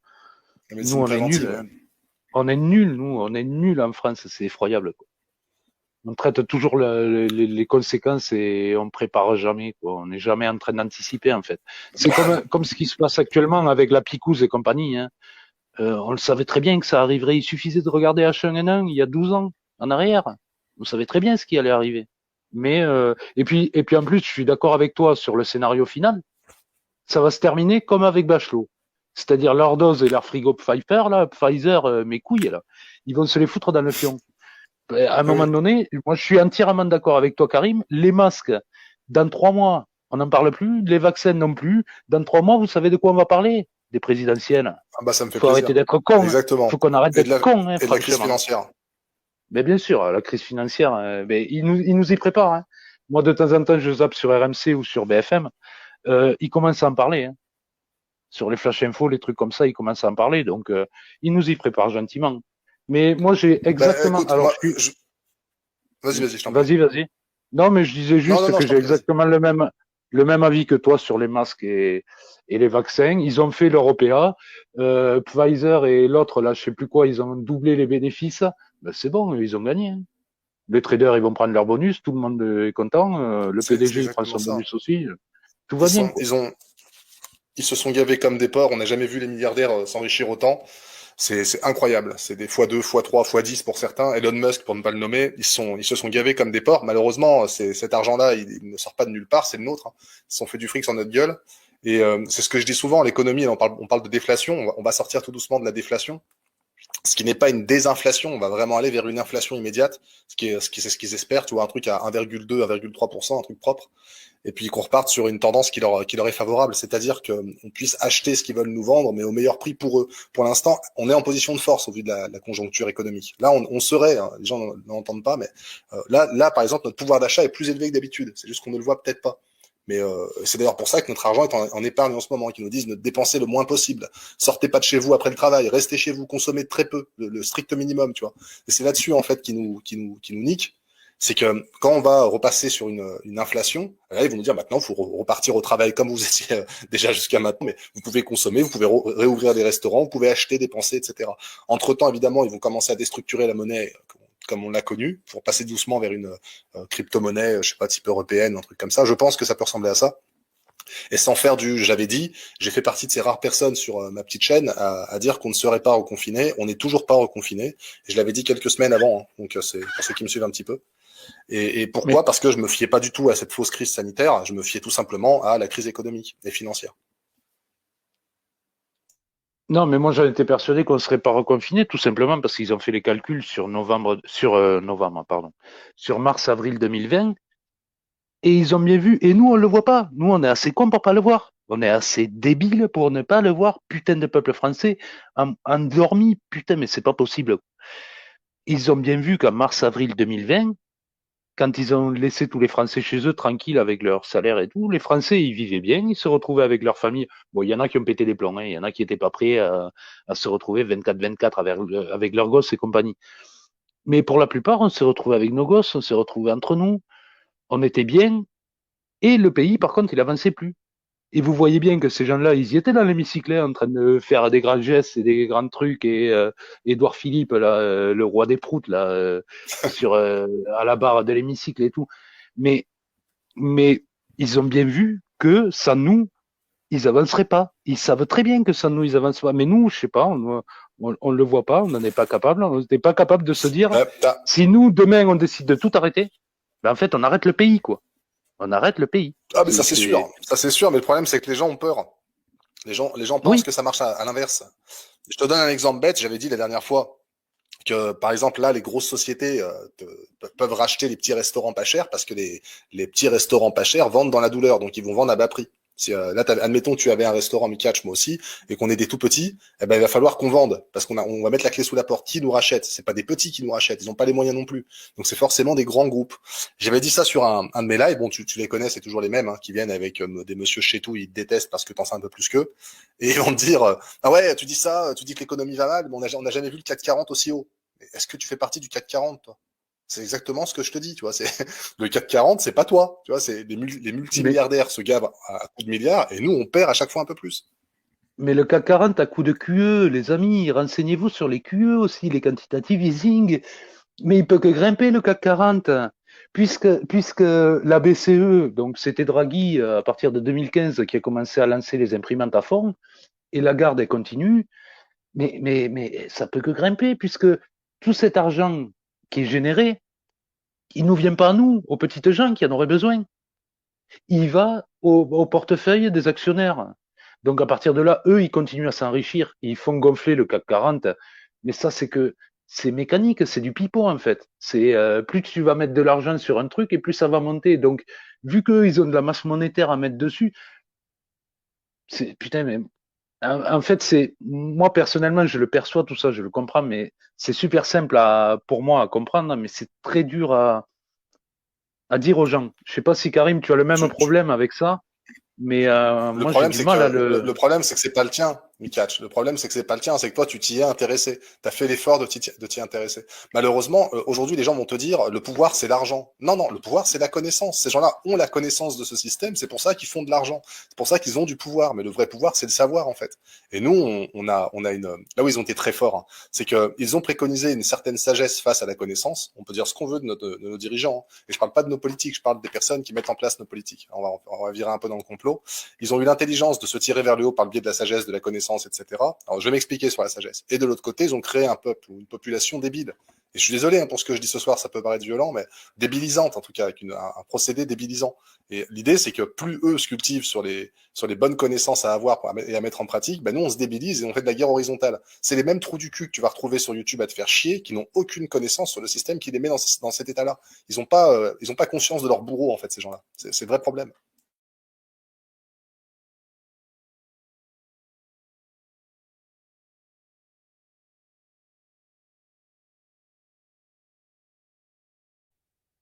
Nous, médecine on est nuls. préventive, Hein. ouais. On est nuls, nous. On est nuls en France. C'est effroyable. Quoi. On traite toujours les conséquences et on prépare jamais. Quoi. On n'est jamais en train d'anticiper en fait. C'est comme ce qui se passe actuellement avec la picouse et compagnie. Hein. On le savait très bien que ça arriverait. Il suffisait de regarder H1N1 il y a 12 ans en arrière. On savait très bien ce qui allait arriver. Mais et puis en plus, je suis d'accord avec toi sur le scénario final. Ça va se terminer comme avec Bachelot. C'est-à-dire leur dose et leur frigo Pfizer, là, Pfizer, mes couilles, là, ils vont se les foutre dans le fion. À un Oui, moment oui. donné, moi je suis entièrement d'accord avec toi, Karim. Les masques, dans 3 mois, on n'en parle plus. Les vaccins non plus. Dans 3 mois, vous savez de quoi on va parler? Des présidentielles. Ah bah, ça me fait Faut arrêter plaisir. d'être con. Hein. Exactement. Faut qu'on arrête d'être con, hein, Et de la crise franchement. financière. Mais bien sûr, la crise financière, mais ils nous y préparent. Hein. Moi, de temps en temps, je zappe sur RMC ou sur BFM. Ils commencent à en parler. Hein. Sur les flash infos, les trucs comme ça, ils commencent à en parler. Donc, ils nous y préparent gentiment. Mais moi, j'ai Bah, exactement. écoute, Alors, moi, je suis. vas-y, vas-y, je t'en prie. Vas-y, vas-y. Non, mais je disais Non, non, juste non, que je t'en j'ai prie, vas-y. exactement le même avis que toi sur les masques et les vaccins. Ils ont fait leur OPA. Pfizer et l'autre, là, je sais plus quoi, ils ont doublé les bénéfices. Ben, c'est bon, ils ont gagné. Hein. Les traders, ils vont prendre leur bonus. Tout le monde est content. Le C'est PDG, il prend exactement son ça. bonus aussi. Tout va bien, quoi. Ils se sont gavés comme des porcs. On n'a jamais vu les milliardaires s'enrichir autant. C'est incroyable. C'est des fois 2, fois 3, fois 10 pour certains. Elon Musk, pour ne pas le nommer, ils se sont gavés comme des porcs. Malheureusement, cet argent-là, il ne sort pas de nulle part, c'est le nôtre. Hein. Ils se sont fait du fric sur notre gueule. Et c'est ce que je dis souvent, l'économie, on parle de déflation, on va sortir tout doucement de la déflation. Ce qui n'est pas une désinflation, on va vraiment aller vers une inflation immédiate, c'est ce qu'ils espèrent, tu vois, un truc à 1,2, 1,3%, un truc propre et puis qu'on reparte sur une tendance qui leur est favorable, c'est-à-dire qu'on puisse acheter ce qu'ils veulent nous vendre, mais au meilleur prix pour eux. Pour l'instant, on est en position de force au vu de la conjoncture économique. Là, on serait, hein, les gens n'entendent pas, mais là, par exemple, notre pouvoir d'achat est plus élevé que d'habitude. C'est juste qu'on ne le voit peut-être pas. Mais c'est d'ailleurs pour ça que notre argent est en épargne en ce moment, qui nous disent de dépenser le moins possible. Sortez pas de chez vous après le travail, restez chez vous, consommez très peu, le strict minimum, tu vois. Et c'est là-dessus en fait qui nous nique. C'est que quand on va repasser sur une inflation, là, ils vont nous dire maintenant, il faut repartir au travail comme vous étiez déjà jusqu'à maintenant, mais vous pouvez consommer, vous pouvez réouvrir des restaurants, vous pouvez acheter, dépenser, etc. Entre-temps, évidemment, ils vont commencer à déstructurer la monnaie comme on l'a connue, pour passer doucement vers une crypto-monnaie, je sais pas, type européenne, un truc comme ça. Je pense que ça peut ressembler à ça. Et sans faire j'avais dit, j'ai fait partie de ces rares personnes sur ma petite chaîne à dire qu'on ne serait pas reconfiné. On n'est toujours pas reconfiné. Et je l'avais dit quelques semaines avant, hein, donc c'est pour ceux qui me suivent un petit peu. Et Mais pourquoi? Parce que je me fiais pas du tout à cette fausse crise sanitaire, je me fiais tout simplement à la crise économique et financière. non, mais moi j'en étais persuadé qu'on ne serait pas reconfiné, tout simplement parce qu'ils ont fait les calculs sur novembre, pardon, sur mars-avril 2020, et ils ont bien vu. Et nous, on le voit pas. Nous, on est assez cons pour pas le voir. On est assez débile pour ne pas le voir. Putain de peuple français endormi. Putain, mais c'est pas possible. Ils ont bien vu qu'en mars-avril 2020, quand ils ont laissé tous les Français chez eux tranquilles avec leur salaire et tout, les Français, ils vivaient bien, ils se retrouvaient avec leur famille. Bon, il y en a qui ont pété les plombs, hein, il y en a qui étaient pas prêts à se retrouver 24-24 avec leurs gosses et compagnie. Mais pour la plupart, on s'est retrouvés avec nos gosses, on s'est retrouvés entre nous, on était bien, et le pays, par contre, il avançait plus. Et vous voyez bien que ces gens-là, ils y étaient dans l'hémicycle, hein, en train de faire des grands gestes et des grands trucs. Et Édouard Philippe, là, le roi des proutes, là, à la barre de l'hémicycle et tout. Mais, mais ils ont bien vu que sans nous, ils avanceraient pas. Ils savent très bien que sans nous, ils avancent pas. Mais nous, je sais pas, on le voit pas, on n'en est pas capable. On n'est pas capable de se dire, Ouais, si nous, demain, on décide de tout arrêter, ben, en fait, on arrête le pays, quoi. On arrête le pays. ah, mais ça c'est sûr, mais le problème c'est que les gens ont peur. Les gens pensent Oui, que ça marche à l'inverse. Je te donne un exemple bête, j'avais dit la dernière fois que, par exemple, là, les grosses sociétés peuvent racheter les petits restaurants pas chers parce que les petits restaurants pas chers vendent dans la douleur, donc ils vont vendre à bas prix. Si, là, admettons que tu avais un restaurant mi-catch, moi aussi, et qu'on est des tout petits, eh ben, il va falloir qu'on vende parce on va mettre la clé sous la porte. Qui nous rachète? C'est pas des petits qui nous rachètent, ils n'ont pas les moyens non plus. Donc c'est forcément des grands groupes. J'avais dit ça sur un de mes lives, bon, tu les connais, c'est toujours les mêmes, hein, qui viennent avec des monsieur chez tout, ils te détestent parce que t'en sais un peu plus qu'eux, et ils vont te dire, ah ouais, tu dis ça, tu dis que l'économie va mal, mais on n'a jamais vu le CAC 40 aussi haut. Est-ce que tu fais partie du CAC 40, toi? C'est exactement ce que je te dis, tu vois. C'est le CAC 40, c'est pas toi, tu vois. C'est les mais, multimilliardaires se gavent à coups de milliards et nous, on perd à chaque fois un peu plus. mais le CAC 40 à coup de QE, les amis, renseignez-vous sur les QE aussi, les quantitative easing. Mais il peut que grimper le CAC 40, puisque la BCE, donc c'était Draghi à partir de 2015 qui a commencé à lancer les imprimantes à fond, et Lagarde elle continue, mais ça peut que grimper, puisque tout cet argent qui est généré, il ne nous vient pas à nous, aux petites gens qui en auraient besoin. Il va au portefeuille des actionnaires. Donc à partir de là, eux, ils continuent à s'enrichir, ils font gonfler le CAC 40. Mais ça, c'est que c'est mécanique, c'est du pipeau en fait. C'est plus tu vas mettre de l'argent sur un truc et plus ça va monter. Donc vu qu'eux, ils ont de la masse monétaire à mettre dessus, c'est putain, mais en fait, c'est moi personnellement, je le perçois tout ça, je le comprends, mais c'est super simple pour moi à comprendre, mais c'est très dur à dire aux gens. Je sais pas si Karim, tu as le même Tu, tu, problème avec ça, mais Le moi j'ai problème, du c'est mal à que le. le problème, c'est que c'est pas le tien, Mikatch. Le problème, c'est que c'est pas le tien, c'est que toi, tu t'y es intéressé. Tu as fait l'effort de t'y intéresser. Malheureusement, aujourd'hui, les gens vont te dire, le pouvoir, c'est l'argent. Non, non, le pouvoir, c'est la connaissance. Ces gens-là ont la connaissance de ce système, c'est pour ça qu'ils font de l'argent. C'est pour ça qu'ils ont du pouvoir. Mais le vrai pouvoir, c'est le savoir, en fait. Et nous, on a une, là où ils ont été très forts, hein, c'est que ils ont préconisé une certaine sagesse face à la connaissance. On peut dire ce qu'on veut de nos dirigeants, hein. Et je parle pas de nos politiques, je parle des personnes qui mettent en place nos politiques. On va virer un peu dans le complot. Ils ont eu l'intelligence de se tirer vers le haut par le biais de la sagesse, de la connaissance, etc. Alors, je vais m'expliquer sur la sagesse. Et de l'autre côté, ils ont créé un peuple ou une population débile. Et je suis désolé hein, pour ce que je dis ce soir, ça peut paraître violent, mais débilisante en tout cas, avec un procédé débilisant. Et l'idée, c'est que plus eux se cultivent sur les bonnes connaissances à avoir et à mettre en pratique, ben nous, on se débilise et on fait de la guerre horizontale. C'est les mêmes trous du cul que tu vas retrouver sur YouTube à te faire chier, qui n'ont aucune connaissance sur le système qui les met dans cet état-là. Ils ont pas conscience de leur bourreau, en fait, ces gens-là. C'est le vrai problème.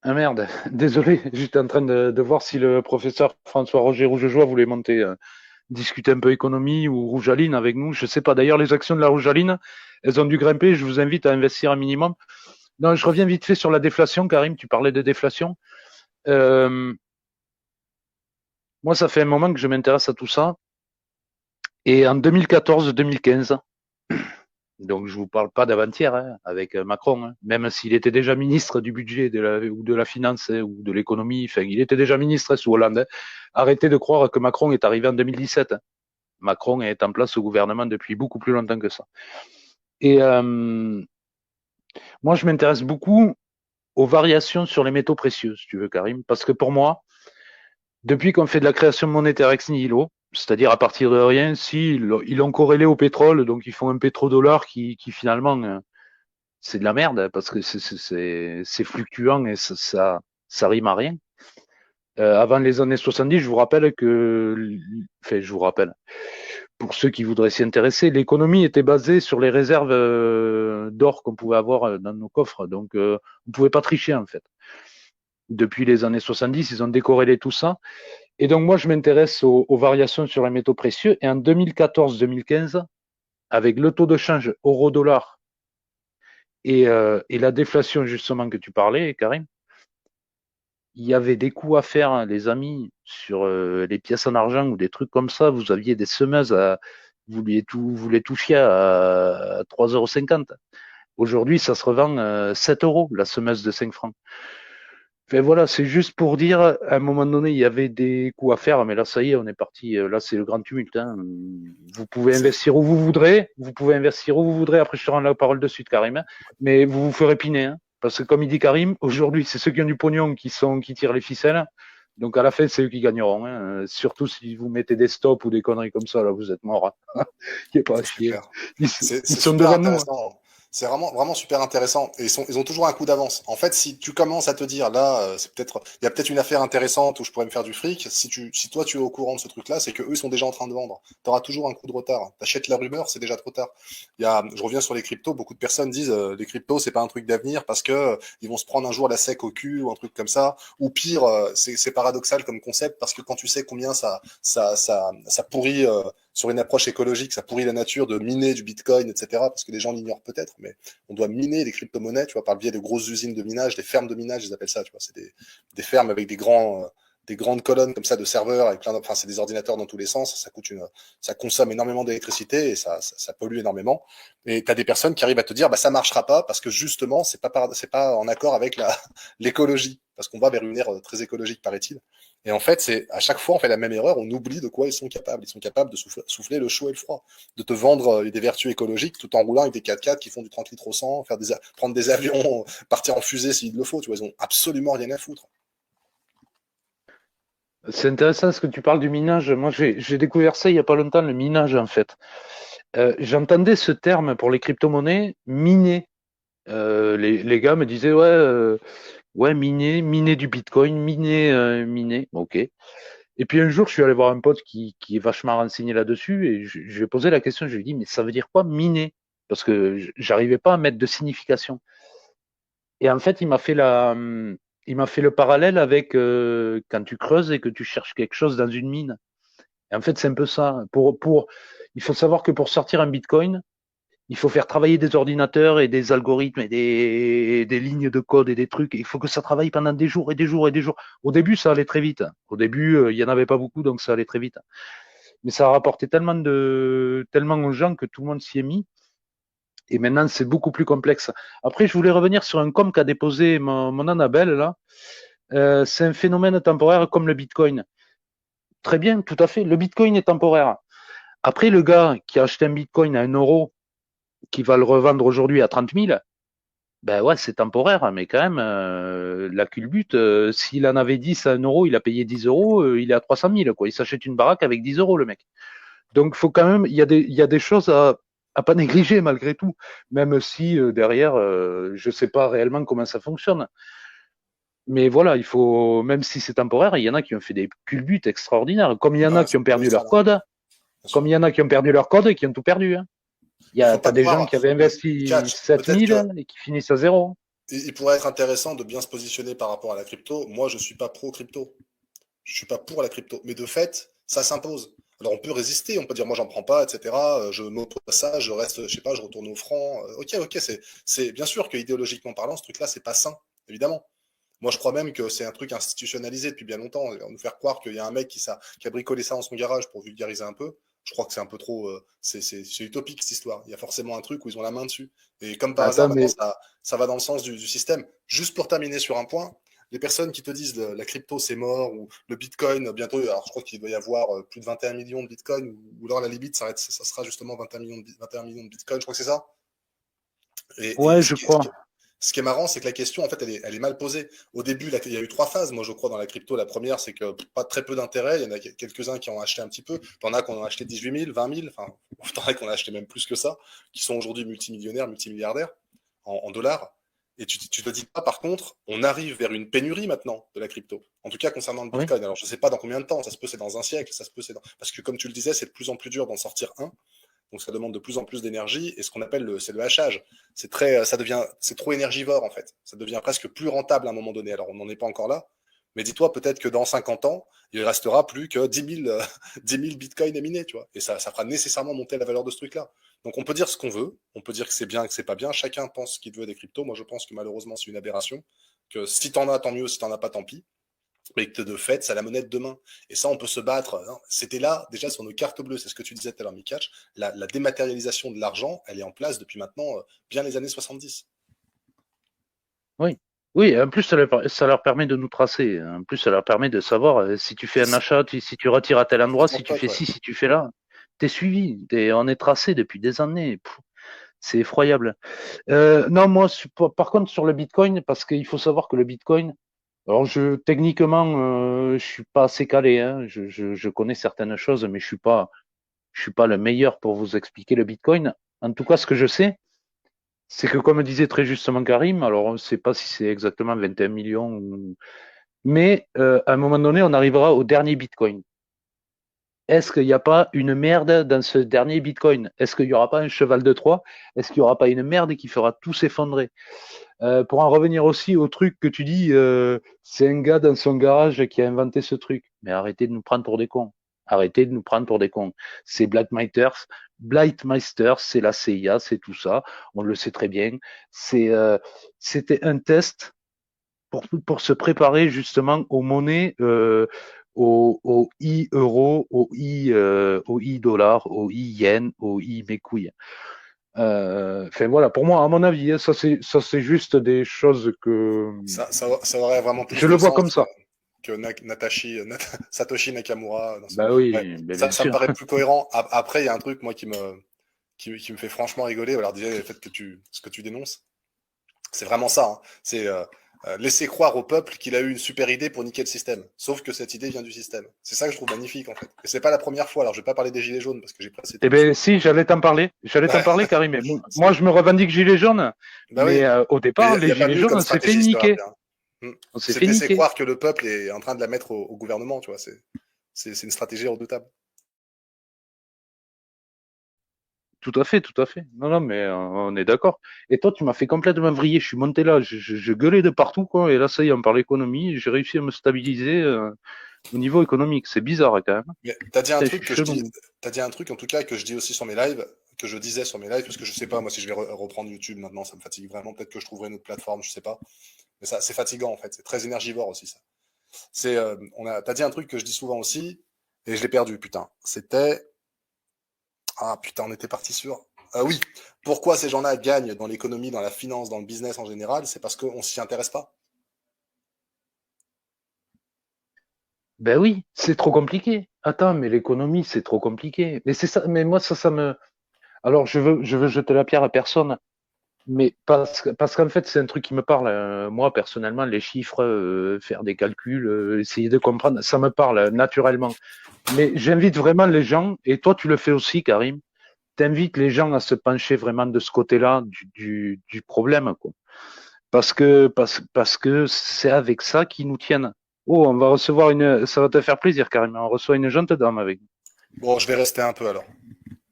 Ah merde, désolé, j'étais en train de voir si le professeur François-Roger Rougejoie voulait monter discuter un peu économie ou rougealine avec nous. Je sais pas. D'ailleurs, les actions de la rougealine, elles ont dû grimper. Je vous invite à investir un minimum. Non, je reviens vite fait sur la déflation, Karim. Tu parlais de déflation. Euh, Moi, ça fait un moment que je m'intéresse à tout ça. Et en 2014-2015, donc je vous parle pas d'avant-hier, hein, avec Macron, hein, même s'il était déjà ministre du budget ou de la finance hein, ou de l'économie, enfin, il était déjà ministre hein, sous Hollande. Hein. Arrêtez de croire que Macron est arrivé en 2017. Hein. Macron est en place au gouvernement depuis beaucoup plus longtemps que ça. Et moi, je m'intéresse beaucoup aux variations sur les métaux précieux, si tu veux, Karim, parce que pour moi, depuis qu'on fait de la création monétaire ex nihilo, c'est-à-dire à partir de rien, si ils l'ont corrélé au pétrole, donc ils font un pétrodollar qui finalement c'est de la merde parce que c'est fluctuant et ça rime à rien. Avant les années 70, je vous rappelle que, enfin, je vous rappelle, pour ceux qui voudraient s'y intéresser, l'économie était basée sur les réserves d'or qu'on pouvait avoir dans nos coffres. Donc, on ne pouvait pas tricher, en fait. Depuis les années 70, ils ont décorrélé tout ça. Et donc, moi, je m'intéresse aux variations sur les métaux précieux. Et en 2014-2015, avec le taux de change euro-dollar et la déflation, justement, que tu parlais, Karim, il y avait des coups à faire, hein, les amis, sur les pièces en argent ou des trucs comme ça. Vous aviez des semeuses, vous les touchiez à 3,50 €. Aujourd'hui, ça se revend 7 € la semeuse de 5 francs. Enfin, voilà, c'est juste pour dire, à un moment donné, il y avait des coups à faire, mais là, ça y est, on est parti. Là, c'est le grand tumulte, hein. Vous pouvez C'est investir où vous voudrez. Vous pouvez investir où vous voudrez. Après, je te rends la parole de suite, Karim, hein. Mais vous vous ferez piner, hein. Parce que comme il dit Karim, aujourd'hui, c'est ceux qui ont du pognon qui tirent les ficelles. Donc, à la fin, c'est eux qui gagneront, hein. Surtout si vous mettez des stops ou des conneries comme ça, là, vous êtes morts, hein. Il n'y a pas à c'est chier. clair. Ils, ils C'est sont super devant nous, hein. intéressant. C'est vraiment, vraiment super intéressant. Et ils ont toujours un coup d'avance. En fait, si tu commences à te dire, là, il y a peut-être une affaire intéressante où je pourrais me faire du fric. Si toi tu es au courant de ce truc-là, c'est que eux ils sont déjà en train de vendre. Tu auras toujours un coup de retard. T'achètes la rumeur, c'est déjà trop tard. Je reviens sur les cryptos. Beaucoup de personnes disent, les cryptos, c'est pas un truc d'avenir parce que ils vont se prendre un jour la sec au cul ou un truc comme ça. Ou pire, c'est paradoxal comme concept parce que quand tu sais combien ça pourrit, sur une approche écologique, ça pourrit la nature de miner du bitcoin, etc. Parce que les gens l'ignorent peut-être, mais on doit miner les crypto-monnaies, tu vois, par le biais de grosses usines de minage, des fermes de minage, ils appellent ça, tu vois. C'est des fermes avec des grandes colonnes comme ça de serveurs, avec enfin, c'est des ordinateurs dans tous les sens. Ça consomme énormément d'électricité et ça pollue énormément. Et tu as des personnes qui arrivent à te dire, bah, ça marchera pas parce que justement, c'est pas en accord avec l'écologie. Parce qu'on va vers une ère très écologique, paraît-il. Et en fait, c'est à chaque fois, on fait la même erreur, on oublie de quoi ils sont capables. Ils sont capables de souffler le chaud et le froid, de te vendre des vertus écologiques tout en roulant avec des 4x4 qui font du 30 litres au 100, prendre des avions, partir en fusée s'il le faut. Tu vois, ils ont absolument rien à foutre. C'est intéressant ce que tu parles du minage. Moi, j'ai découvert ça il y a pas longtemps, le minage, en fait. J'entendais ce terme pour les crypto-monnaies, miner. Les gars me disaient, ouais, miner du bitcoin, miner. Ok. Et puis un jour, je suis allé voir un pote qui est vachement renseigné là-dessus et je lui ai posé la question, je lui ai dit, mais ça veut dire quoi miner? Parce que j'arrivais pas à mettre de signification. Et en fait, il m'a fait le parallèle avec quand tu creuses et que tu cherches quelque chose dans une mine. Et en fait, c'est un peu ça. Il faut savoir que pour sortir un bitcoin, il faut faire travailler des ordinateurs et des algorithmes et des lignes de code et des trucs. Il faut que ça travaille pendant des jours et des jours et des jours. Au début, ça allait très vite. Au début, il y en avait pas beaucoup, donc ça allait très vite. Mais ça a rapporté tellement aux gens que tout le monde s'y est mis. Et maintenant, c'est beaucoup plus complexe. Après, je voulais revenir sur un com qu'a déposé mon Annabelle, là. C'est un phénomène temporaire comme le Bitcoin. Très bien, tout à fait. Le Bitcoin est temporaire. Après, le gars qui a acheté un Bitcoin à 1 euro, qui va le revendre aujourd'hui à 30 000, ben ouais, c'est temporaire, mais quand même, la culbute, s'il en avait 10 à 1 euro, il a payé 10 euros, il est à 300 000, quoi. Il s'achète une baraque avec 10 euros, le mec. Donc, faut quand même, il y a des choses à pas négliger malgré tout, même si derrière, je sais pas réellement comment ça fonctionne. Mais voilà, il faut, même si c'est temporaire, il y en a qui ont fait des culbutes extraordinaires, comme il y en a Ouais, qui c'est ont perdu leur colossal, hein, code, bien comme sûr. il y en a qui ont perdu leur code et qui ont tout perdu, hein. Il faut T'as pas des gens croire. qui avaient investi Catch, peut-être 7 000 que et qui finissent à zéro. il pourrait être intéressant de bien se positionner par rapport à la crypto. Moi, je suis pas pro crypto. Je suis pas pour la crypto. Mais de fait, ça s'impose. Alors on peut résister, on peut dire moi j'en prends pas, etc. Je m'oppose à ça, je reste, je sais pas, je retourne au franc. Ok, c'est bien sûr que idéologiquement parlant, ce truc-là, c'est pas sain, évidemment. Moi, je crois même que c'est un truc institutionnalisé depuis bien longtemps. On nous faire croire qu'il y a un mec qui a bricolé ça dans son garage pour vulgariser un peu. Je crois que c'est un peu trop. C'est utopique cette histoire. Il y a forcément un truc où ils ont la main dessus. Et comme par hasard, Attends, maintenant, mais ça va dans le sens du système. Juste pour terminer sur un point, les personnes qui te disent la crypto c'est mort ou le bitcoin bientôt, alors je crois qu'il doit y avoir plus de 21 millions de bitcoin ou alors la limite ça sera justement 21 millions 21 millions de bitcoin, je crois que c'est ça. Et ouais, je crois. ce qui est marrant, c'est que la question, en fait, elle est mal posée. Au début, il y a eu trois phases, moi, je crois, dans la crypto. La première, c'est que pas très peu d'intérêt. Il y en a quelques-uns qui ont acheté un petit peu. T'en as qui en ont acheté 18 000, 20 000. Enfin, t'en as qui en ont acheté même plus que ça, qui sont aujourd'hui multimillionnaires, multimilliardaires en dollars. Et tu te dis pas, par contre, on arrive vers une pénurie maintenant de la crypto. En tout cas, concernant le Oui. Bitcoin. Alors, je sais pas dans combien de temps. Ça se peut, c'est dans un siècle. Ça se peut, parce que, comme tu le disais, c'est de plus en plus dur d'en sortir un. Donc ça demande de plus en plus d'énergie et ce qu'on appelle c'est le hachage. C'est trop énergivore en fait. Ça devient presque plus rentable à un moment donné. Alors on n'en est pas encore là, mais dis-toi peut-être que dans 50 ans, il restera plus que 10 000, 10 000 bitcoins à miner, tu vois. Et ça fera nécessairement monter la valeur de ce truc-là. Donc on peut dire ce qu'on veut, on peut dire que c'est bien, que c'est pas bien. Chacun pense ce qu'il veut des cryptos. Moi je pense que malheureusement c'est une aberration. Que si t'en as, tant mieux. Si t'en as pas, tant pis, mais que de fait, c'est la monnaie de demain. Et ça, on peut se battre. C'était là, déjà, sur nos cartes bleues. C'est ce que tu disais tout à l'heure, Mikatch. La dématérialisation de l'argent, elle est en place depuis maintenant bien les années 70. Oui. Oui, en plus, ça leur permet de nous tracer. En plus, ça leur permet de savoir si tu fais un achat, si tu retires à tel endroit, Complètement si tu fais top, ouais. ci, si tu fais là. T'es suivi, on est tracé depuis des années. Pff, c'est effroyable. Non, moi, par contre, sur le Bitcoin, parce qu'il faut savoir que le Bitcoin, alors techniquement, je suis pas assez calé, hein. Je connais certaines choses, mais je suis pas le meilleur pour vous expliquer le Bitcoin. En tout cas, ce que je sais, c'est que comme disait très justement Karim, alors on ne sait pas si c'est exactement 21 millions, mais à un moment donné, on arrivera au dernier Bitcoin. Est-ce qu'il n'y a pas une merde dans ce dernier Bitcoin? Est-ce qu'il n'y aura pas un cheval de Troie? Est-ce qu'il n'y aura pas une merde qui fera tout s'effondrer? Pour en revenir aussi au truc que tu dis, c'est un gars dans son garage qui a inventé ce truc. Mais arrêtez de nous prendre pour des cons. Arrêtez de nous prendre pour des cons. C'est Blackmeister, c'est la CIA, c'est tout ça. On le sait très bien. C'était un test pour se préparer justement aux monnaies, au i-euro, au i-dollar, au i-yen, au i-mes couilles. Enfin voilà, pour moi, à mon avis, hein, ça c'est juste des choses que Ça aurait vraiment plus je le de vois sens comme ça. que Satoshi Nakamura. Non, Bah ouais, oui, mais bien ça me sûr. paraît plus cohérent. Après, il y a un truc, moi, qui me fait franchement rigoler. Alors, déjà, le fait ce que tu dénonces, c'est vraiment ça. Hein. C'est laisser croire au peuple qu'il a eu une super idée pour niquer le système. Sauf que cette idée vient du système. C'est ça que je trouve magnifique, en fait. Et c'est pas la première fois. Alors, je vais pas parler des gilets jaunes parce que j'ai passé Eh tout ben dessus. si, j'allais t'en parler. J'allais t'en Ouais, parler, Karim. Mais parce que, moi, je me revendique gilet jaune, bah mais oui. au Mais départ, il les n'y a pas gilets mieux jaunes, comme on s'est fait stratégie, je te niquer. rappelle. Hein. On s'est C'est fait de laisser niquer. croire que le peuple est en train de la mettre au gouvernement, tu vois. C'est une stratégie redoutable. Tout à fait, tout à fait. Non, non, mais on est d'accord. Et toi, tu m'as fait complètement vriller. Je suis monté là, je gueulais de partout, quoi. Et là, ça y est, on parle économie. J'ai réussi à me stabiliser au niveau économique. C'est bizarre, quand même. Mais t'as dit un Putain, je truc suis que je dis, chelou. t'as dit un truc en tout cas que je dis aussi sur mes lives, que je disais sur mes lives, parce que je sais pas, moi si je vais reprendre YouTube maintenant, ça me fatigue vraiment. Peut-être que je trouverai une autre plateforme, je sais pas. Mais ça, c'est fatigant en fait. C'est très énergivore aussi ça. T'as dit un truc que je dis souvent aussi, et je l'ai perdu, putain. Ah putain, on était parti sur. Oui. Pourquoi ces gens-là gagnent dans l'économie, dans la finance, dans le business en général? C'est parce qu'on s'y intéresse pas. Ben oui, c'est trop compliqué. Attends, mais l'économie, c'est trop compliqué. Mais c'est ça, mais moi, ça me. Alors, je veux jeter la pierre à personne. Mais parce qu'en fait, c'est un truc qui me parle. Moi, personnellement, les chiffres, faire des calculs, essayer de comprendre, ça me parle naturellement. Mais j'invite vraiment les gens, et toi, tu le fais aussi, Karim, t'invites les gens à se pencher vraiment de ce côté-là du problème, quoi. Parce que c'est avec ça qu'ils nous tiennent. Oh, on va recevoir ça va te faire plaisir, Karim. On reçoit une gente dame avec Bon, je vais rester un peu alors.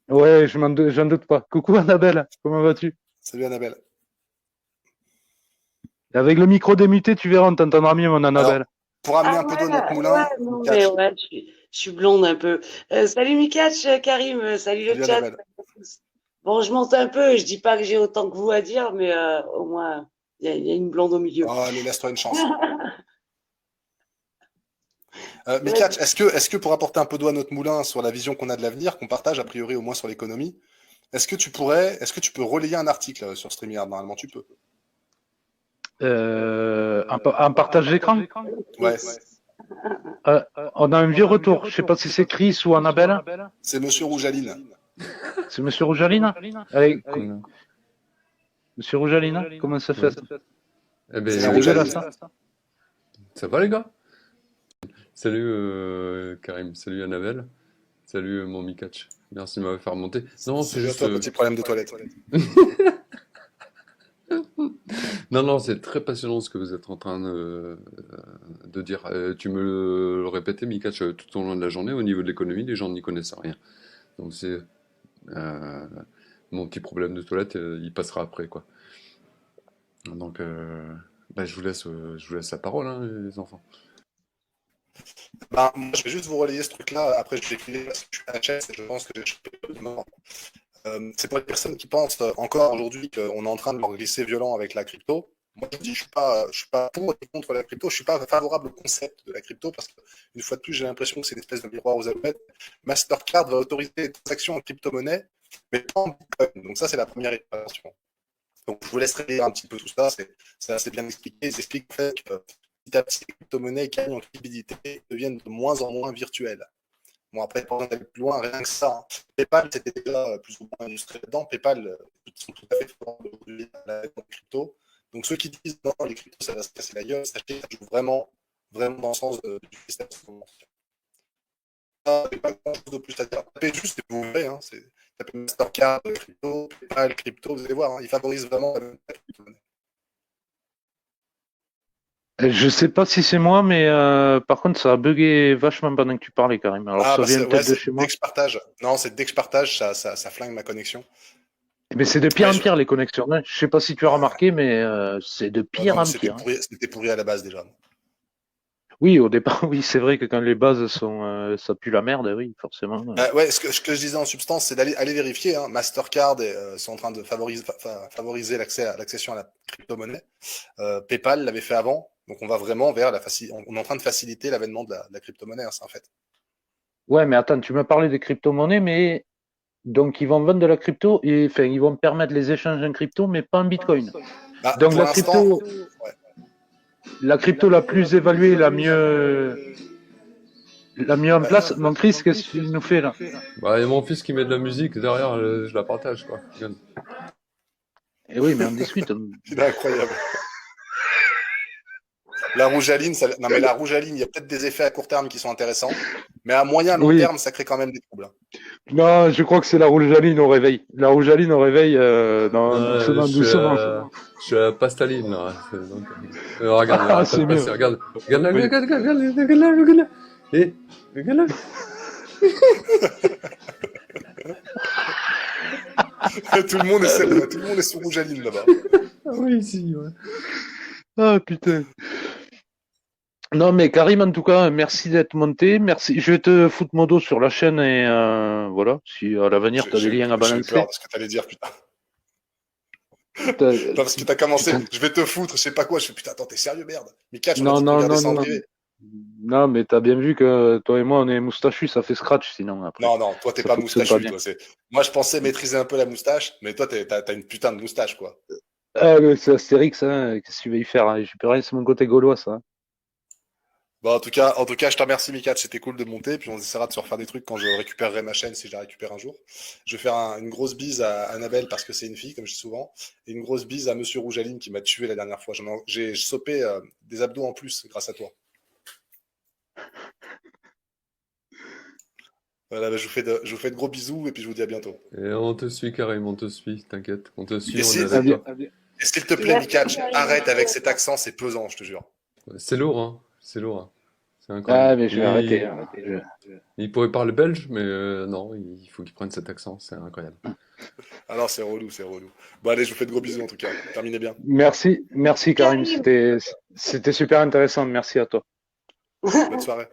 nous. Ouais, j'en doute pas. Coucou, Annabelle. Comment vas-tu? Salut Annabelle. Avec le micro démuté, tu verras, on t'entendra mieux, mon Alors, Annabelle. pour amener Ah un peu d'eau à notre ouais, ouais, moulin, on non mais catch. ouais, je suis blonde un peu. Salut Mikash, Karim, salut le Salut chat. Annabelle. Bon, je monte un peu, je dis pas que j'ai autant que vous à dire, mais au moins, il y a une blonde au milieu. Oh, allez, laisse-toi une chance. Mikatch, Vas-y. est-ce que pour apporter un peu d'eau à notre moulin sur la vision qu'on a de l'avenir, qu'on partage a priori au moins sur l'économie, est-ce que tu peux relayer un article sur StreamYard? Normalement, tu peux. En partage d'écran. Ouais, Euh, on a un vieux retour. Je sais pas si c'est Chris ou Annabelle. c'est Monsieur Rougealine. C'est Monsieur Roujalina. Allez, Monsieur Roujalina, comment ça fait? Eh C'est ben, la C'est les gars, dégueulasse, Rougealine. hein? ça va les gars? Salut Karim, salut Annabelle, salut mon Mikatch. Merci de m'avoir fait remonter. Non, c'est Salut à juste. toi, petit problème de toilette. Non, non, c'est très passionnant ce que vous êtes en train de dire. Tu me le répétais, Mikatch, tout au long de la journée, au niveau de l'économie, les gens n'y connaissent rien. Donc c'est euh, mon petit problème de toilette, il passera après, quoi. Donc, bah, je vous laisse la parole, hein, les enfants. Ben, moi, je vais juste vous relayer ce truc-là. Après, je vais filer parce que je suis à la chaise et je pense que j'ai chopé le mort. C'est pour les personnes qui pensent encore aujourd'hui qu'on est en train de leur glisser violent avec la crypto. Moi, je dis, je suis pas pour et contre la crypto. Je suis pas favorable au concept de la crypto parce que, une fois de plus, j'ai l'impression que c'est une espèce de miroir aux alouettes. Mastercard va autoriser les transactions en crypto-monnaie, mais pas en Bitcoin. Donc ça, c'est la première intervention. Donc, je vous laisserai lire un petit peu tout ça. C'est assez bien expliqué. Ils expliquent en fait que petit à petit, les crypto-monnaies gagnent en crédibilité, deviennent de moins en moins virtuelles. Bon, après, pour aller plus loin, rien que ça. Hein. PayPal, c'était déjà plus ou moins illustré dedans. PayPal, sont tout à fait favorables aujourd'hui à la crypto. Donc, ceux qui disent non, les cryptos, ça va se casser la gueule, sachez que ça joue vraiment, vraiment dans le sens du système. Il n'y a pas grand-chose de plus à dire. Tapez juste et vous verrez. Hein, tapez Mastercard, crypto, PayPal, crypto, vous allez voir. Hein, ils favorisent vraiment la crypto-monnaie. Je sais pas si c'est moi, mais par contre, ça a bugué vachement pendant que tu parlais, Karim. Alors, ça vient peut-être de chez moi. Dès que je partage. Non, c'est dès que je partage, ça flingue ma connexion. Mais c'est de pire en pire, les connexions. Hein. Je sais pas si tu as remarqué, mais c'est de pire en pire. C'était pourri à la base déjà. Oui, au départ, oui, c'est vrai que quand les bases sont, ça pue la merde, oui, forcément. Ouais, ce que je disais en substance, c'est aller vérifier. Hein. Mastercard sont en train de favoriser l'accession à la crypto-monnaie. PayPal l'avait fait avant, donc on va vraiment vers on est en train de faciliter l'avènement de la crypto-monnaie, hein, c'est un fait. Ouais, mais attends, tu me parlais des crypto-monnaies, mais donc ils vont vendre de la crypto et enfin ils vont permettre les échanges en crypto, mais pas en Bitcoin. Donc la crypto la plus évaluée, la mieux en place. Mon Chris, qu'est-ce qu'il nous fait là? Bah, il y a mon fils qui met de la musique derrière, je la partage, quoi. Et oui, mais on discute. C'est incroyable. La rougealine, non mais la rougealine, il y a peut-être des effets à court terme qui sont intéressants, mais à moyen long terme, ça crée quand même des troubles. Non, je crois que c'est la rougealine au réveil. La rougealine au réveil, doucement. Je suis à pastaline, là. Donc, regarde, c'est mieux. Regarde là. Et, regarde là. Tout le monde est sous rougealine là-bas. Oui, ici, ouais. Ah, putain. Non, mais Karim, en tout cas, merci d'être monté. Merci. Je vais te foutre mon dos sur la chaîne et voilà. Si à l'avenir, tu as des liens à balancer. J'ai peur de ce que tu allais dire, putain. Parce que tu as commencé, je vais te foutre, je sais pas quoi. Je fais putain, attends, t'es sérieux, merde. Mika, tu m'as dit de regarder ça en privé. Non, mais t'as bien vu que toi et moi, on est moustachus, ça fait scratch sinon. Après. Non, toi, t'es pas moustachu. Toi, moi, je pensais maîtriser un peu la moustache, mais toi, t'as une putain de moustache, quoi. C'est Astérix, hein. Qu'est-ce que tu veux y faire? Hein, je peux rien, c'est mon côté gaulois, ça. Bon, en tout cas, je te remercie, Mika. C'était cool de monter. Puis on essaiera de se refaire des trucs quand je récupérerai ma chaîne, si je la récupère un jour. Je vais faire une grosse bise à Annabelle parce que c'est une fille, comme je dis souvent. Et une grosse bise à Monsieur Rougealine qui m'a tué la dernière fois. J'ai chopé des abdos en plus grâce à toi. Voilà, je vous fais de gros bisous et puis je vous dis à bientôt. Et on te suit, Karim, on te suit, t'inquiète. On te suit, et s'il te plaît, Mikach, arrête avec cet accent, c'est pesant, je te jure. C'est lourd, hein. C'est lourd. Hein. C'est incroyable. Ah, mais je vais arrêter. Il pourrait parler belge, mais non, il faut qu'il prenne cet accent, c'est incroyable. Alors, c'est relou. Bon, allez, je vous fais de gros bisous en tout cas. Terminez bien. Merci Karim, c'était super intéressant. Merci à toi. Bonne soirée.